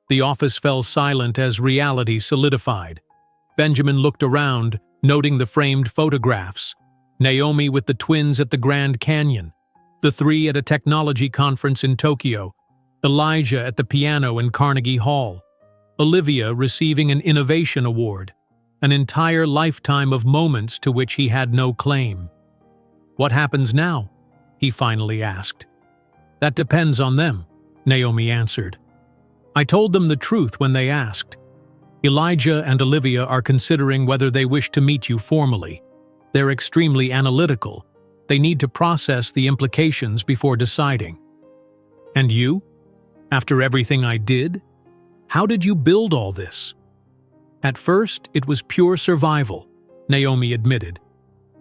A: The office fell silent as reality solidified. Benjamin looked around, noting the framed photographs. Naomi with the twins at the Grand Canyon, the three at a technology conference in Tokyo, Elijah at the piano in Carnegie Hall, Olivia receiving an innovation award, an entire lifetime of moments to which he had no claim. What happens now? He finally asked. That depends on them, Naomi answered. I told them the truth when they asked. Elijah and Olivia are considering whether they wish to meet you formally. They're extremely analytical. They need to process the implications before deciding. And you? After everything I did? How did you build all this? At first, it was pure survival, Naomi admitted.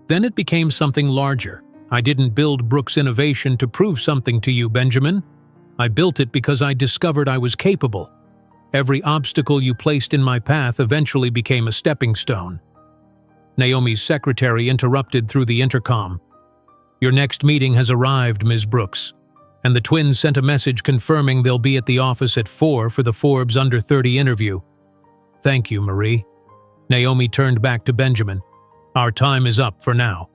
A: Then it became something larger. I didn't build Brooks' innovation to prove something to you, Benjamin. I built it because I discovered I was capable. Every obstacle you placed in my path eventually became a stepping stone. Naomi's secretary interrupted through the intercom. Your next meeting has arrived, Ms. Brooks, and the twins sent a message confirming they'll be at the office at 4 for the Forbes Under 30 interview. Thank you, Marie. Naomi turned back to Benjamin. Our time is up for now.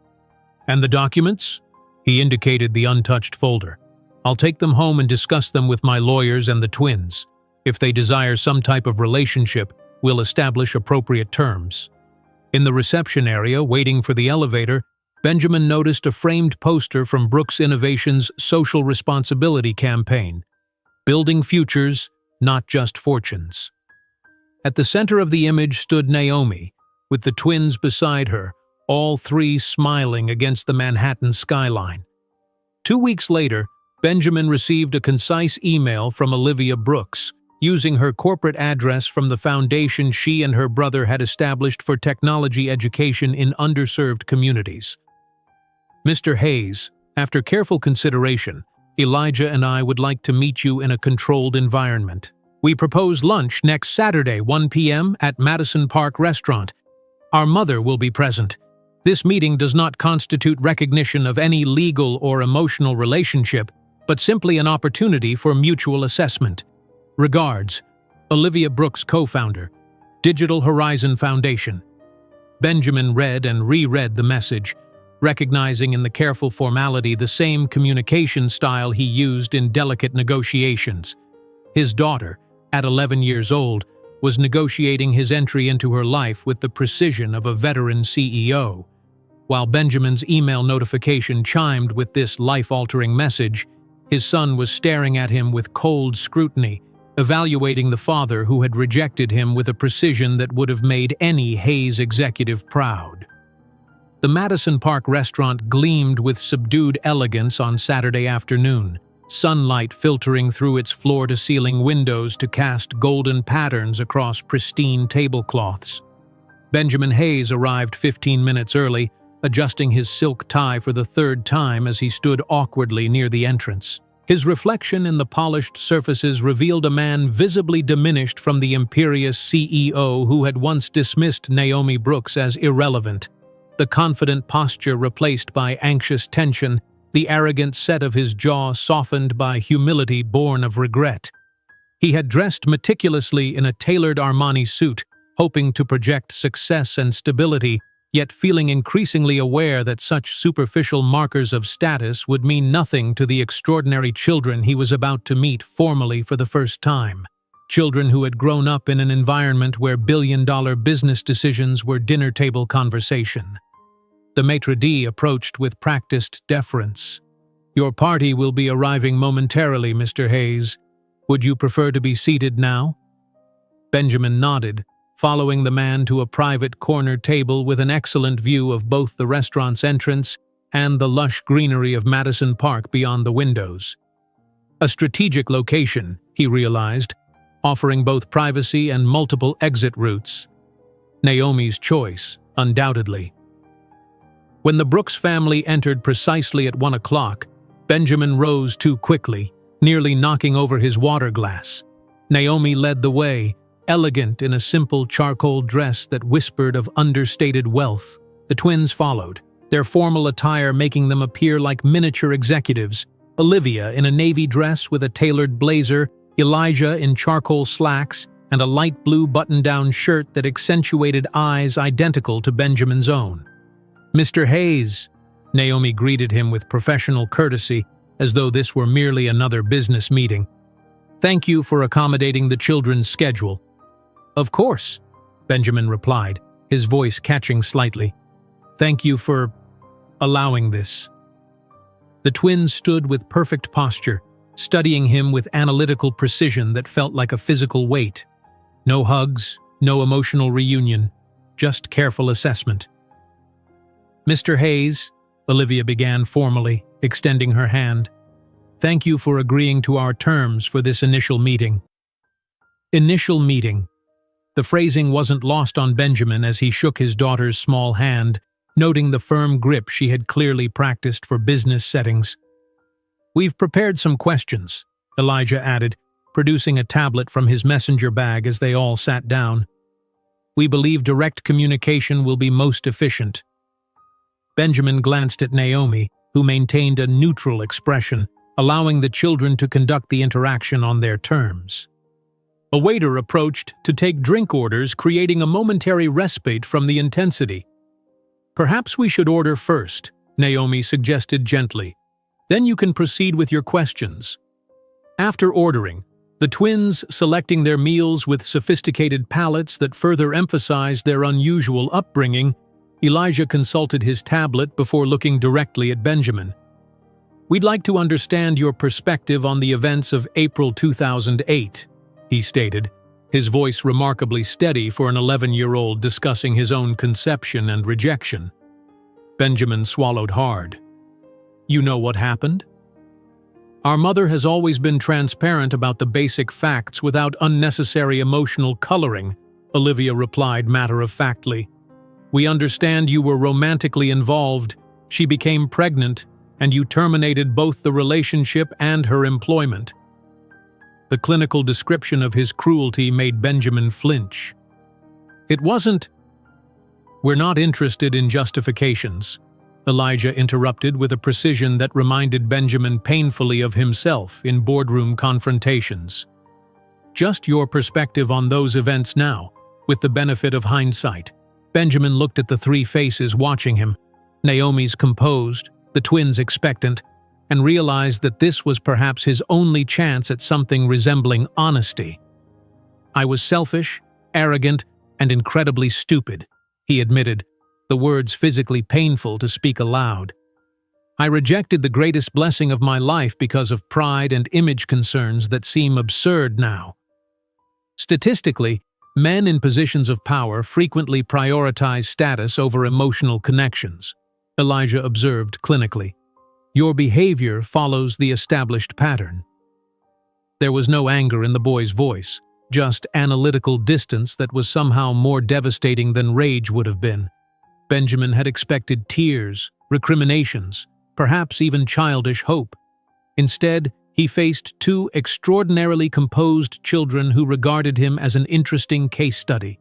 A: And the documents? He indicated the untouched folder. I'll take them home and discuss them with my lawyers and the twins. If they desire some type of relationship, we'll establish appropriate terms. In the reception area, waiting for the elevator, Benjamin noticed a framed poster from Brooks Innovations' social responsibility campaign, Building Futures, Not Just Fortunes. At the center of the image stood Naomi, with the twins beside her, all three smiling against the Manhattan skyline. 2 weeks later, Benjamin received a concise email from Olivia Brooks, using her corporate address from the foundation she and her brother had established for technology education in underserved communities. Mr. Hayes, after careful consideration, Elijah and I would like to meet you in a controlled environment. We propose lunch next Saturday, 1 p.m. at Madison Park Restaurant. Our mother will be present. This meeting does not constitute recognition of any legal or emotional relationship, but simply an opportunity for mutual assessment. Regards, Olivia Brooks, co-founder, Digital Horizon Foundation. Benjamin read and reread the message, recognizing in the careful formality the same communication style he used in delicate negotiations. His daughter, at 11 years old, was negotiating his entry into her life with the precision of a veteran CEO. While Benjamin's email notification chimed with this life-altering message, his son was staring at him with cold scrutiny, evaluating the father who had rejected him with a precision that would have made any Hayes executive proud. The Madison Park restaurant gleamed with subdued elegance on Saturday afternoon, sunlight filtering through its floor-to-ceiling windows to cast golden patterns across pristine tablecloths. Benjamin Hayes arrived 15 minutes early, adjusting his silk tie for the third time as he stood awkwardly near the entrance. His reflection in the polished surfaces revealed a man visibly diminished from the imperious CEO who had once dismissed Naomi Brooks as irrelevant. The confident posture replaced by anxious tension, the arrogant set of his jaw softened by humility born of regret. He had dressed meticulously in a tailored Armani suit, hoping to project success and stability, yet feeling increasingly aware that such superficial markers of status would mean nothing to the extraordinary children he was about to meet formally for the first time. Children who had grown up in an environment where billion-dollar business decisions were dinner-table conversation. The maitre d' approached with practiced deference. Your party will be arriving momentarily, Mr. Hayes. Would you prefer to be seated now? Benjamin nodded, following the man to a private corner table with an excellent view of both the restaurant's entrance and the lush greenery of Madison Park beyond the windows. A strategic location, he realized, offering both privacy and multiple exit routes. Naomi's choice, undoubtedly. When the Brooks family entered precisely at 1 o'clock, Benjamin rose too quickly, nearly knocking over his water glass. Naomi led the way, elegant in a simple charcoal dress that whispered of understated wealth. The twins followed, their formal attire making them appear like miniature executives. Olivia in a navy dress with a tailored blazer, Elijah in charcoal slacks, and a light blue button-down shirt that accentuated eyes identical to Benjamin's own. "Mr. Hayes," Naomi greeted him with professional courtesy, as though this were merely another business meeting. "Thank you for accommodating the children's schedule." "Of course," Benjamin replied, his voice catching slightly. "Thank you for allowing this." The twins stood with perfect posture, studying him with analytical precision that felt like a physical weight. No hugs, no emotional reunion, just careful assessment. "Mr. Hayes," Olivia began formally, extending her hand, "thank you for agreeing to our terms for this initial meeting." Initial meeting. The phrasing wasn't lost on Benjamin as he shook his daughter's small hand, noting the firm grip she had clearly practiced for business settings. "We've prepared some questions," Elijah added, producing a tablet from his messenger bag as they all sat down. "We believe direct communication will be most efficient." Benjamin glanced at Naomi, who maintained a neutral expression, allowing the children to conduct the interaction on their terms. A waiter approached to take drink orders, creating a momentary respite from the intensity. "Perhaps we should order first," Naomi suggested gently. "Then you can proceed with your questions." After ordering, the twins selecting their meals with sophisticated palates that further emphasized their unusual upbringing, Elijah consulted his tablet before looking directly at Benjamin. "We'd like to understand your perspective on the events of April 2008, he stated, his voice remarkably steady for an 11-year-old discussing his own conception and rejection. Benjamin swallowed hard. "You know what happened?" "Our mother has always been transparent about the basic facts without unnecessary emotional coloring," Olivia replied matter-of-factly. "We understand you were romantically involved, she became pregnant, and you terminated both the relationship and her employment." The clinical description of his cruelty made Benjamin flinch. "It wasn't—" "We're not interested in justifications," Elijah interrupted with a precision that reminded Benjamin painfully of himself in boardroom confrontations. "Just your perspective on those events now, with the benefit of hindsight." Benjamin looked at the three faces watching him, Naomi's composed, the twins expectant, and realized that this was perhaps his only chance at something resembling honesty. "I was selfish, arrogant, and incredibly stupid," he admitted, the words physically painful to speak aloud. "I rejected the greatest blessing of my life because of pride and image concerns that seem absurd now." Statistically, men in positions of power frequently prioritize status over emotional connections, Elijah observed clinically. "Your behavior follows the established pattern." There was no anger in the boy's voice, just analytical distance that was somehow more devastating than rage would have been. Benjamin had expected tears, recriminations, perhaps even childish hope. Instead, he faced two extraordinarily composed children who regarded him as an interesting case study.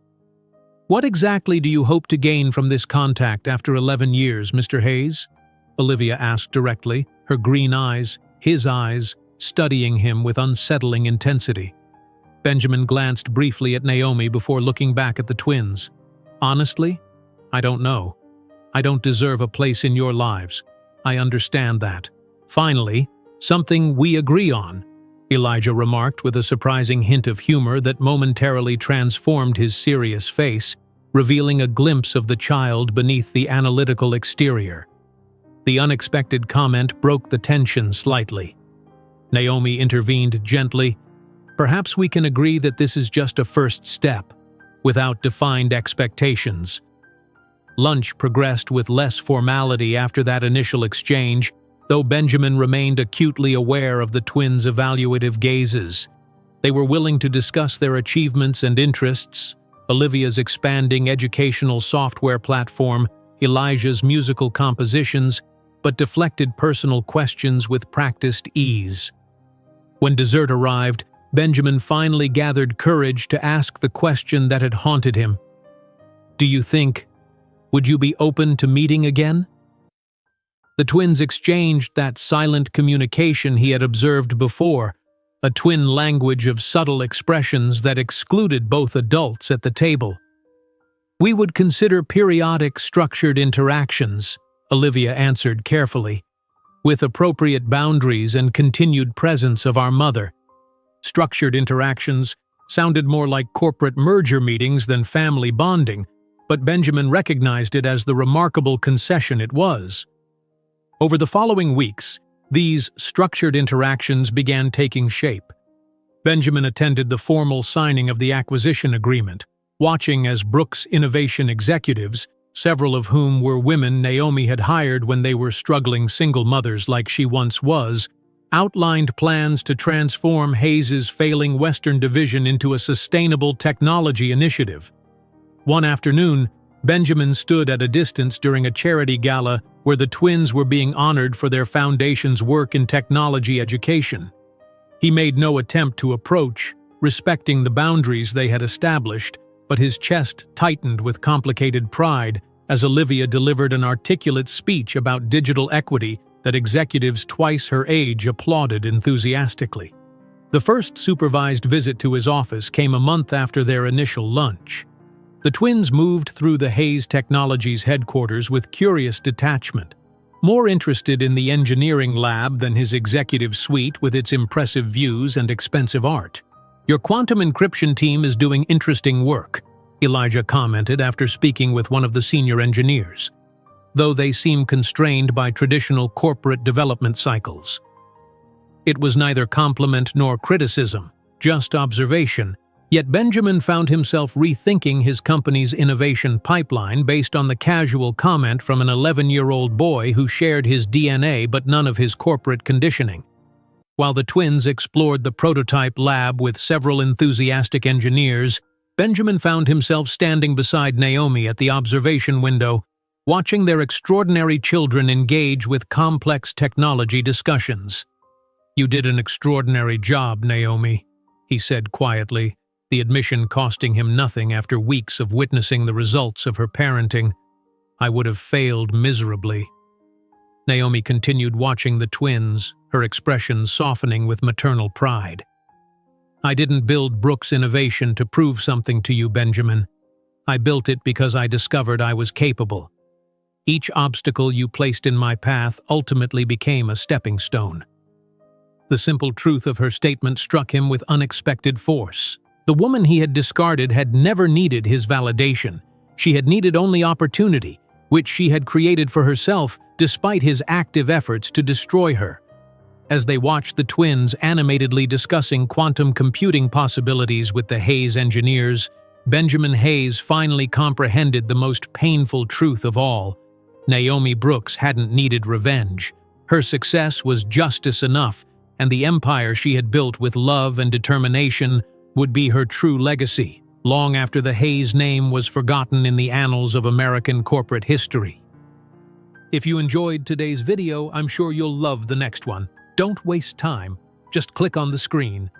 A: "What exactly do you hope to gain from this contact after 11 years, Mr. Hayes?" Olivia asked directly, her green eyes, his eyes, studying him with unsettling intensity. Benjamin glanced briefly at Naomi before looking back at the twins. "Honestly, I don't know. I don't deserve a place in your lives. I understand that. Finally, something we agree on," Elijah remarked with a surprising hint of humor that momentarily transformed his serious face, revealing a glimpse of the child beneath the analytical exterior. The unexpected comment broke the tension slightly. Naomi intervened gently. "Perhaps we can agree that this is just a first step, without defined expectations." Lunch progressed with less formality after that initial exchange, though Benjamin remained acutely aware of the twins' evaluative gazes. They were willing to discuss their achievements and interests, Olivia's expanding educational software platform, Elijah's musical compositions, but deflected personal questions with practiced ease. When dessert arrived, Benjamin finally gathered courage to ask the question that had haunted him. "Do you think, would you be open to meeting again?" The twins exchanged that silent communication he had observed before, a twin language of subtle expressions that excluded both adults at the table. "We would consider periodic structured interactions," Olivia answered carefully, "with appropriate boundaries and continued presence of our mother." Structured interactions sounded more like corporate merger meetings than family bonding, but Benjamin recognized it as the remarkable concession it was. Over the following weeks, these structured interactions began taking shape. Benjamin attended the formal signing of the acquisition agreement, watching as Brooks' innovation executives, several of whom were women Naomi had hired when they were struggling single mothers like she once was, outlined plans to transform Hayes' failing Western division into a sustainable technology initiative. One afternoon, Benjamin stood at a distance during a charity gala where the twins were being honored for their foundation's work in technology education. He made no attempt to approach, respecting the boundaries they had established, but his chest tightened with complicated pride as Olivia delivered an articulate speech about digital equity that executives twice her age applauded enthusiastically. The first supervised visit to his office came a month after their initial lunch. The twins moved through the Hayes Technologies headquarters with curious detachment, more interested in the engineering lab than his executive suite with its impressive views and expensive art. "Your quantum encryption team is doing interesting work," Elijah commented after speaking with one of the senior engineers, though they seem constrained by traditional corporate development cycles. It was neither compliment nor criticism, just observation, yet Benjamin found himself rethinking his company's innovation pipeline based on the casual comment from an 11-year-old boy who shared his DNA but none of his corporate conditioning. While the twins explored the prototype lab with several enthusiastic engineers, Benjamin found himself standing beside Naomi at the observation window, watching their extraordinary children engage with complex technology discussions. "You did an extraordinary job, Naomi," he said quietly, the admission costing him nothing after weeks of witnessing the results of her parenting. "I would have failed miserably." Naomi continued watching the twins, her expression softening with maternal pride. "I didn't build Brooks' innovation to prove something to you, Benjamin. I built it because I discovered I was capable. Each obstacle you placed in my path ultimately became a stepping stone." The simple truth of her statement struck him with unexpected force. The woman he had discarded had never needed his validation. She had needed only opportunity, which she had created for herself despite his active efforts to destroy her. As they watched the twins animatedly discussing quantum computing possibilities with the Hayes engineers, Benjamin Hayes finally comprehended the most painful truth of all. Naomi Brooks hadn't needed revenge. Her success was justice enough, and the empire she had built with love and determination would be her true legacy, long after the Hayes name was forgotten in the annals of American corporate history. If you enjoyed today's video, I'm sure you'll love the next one. Don't waste time. Just click on the screen,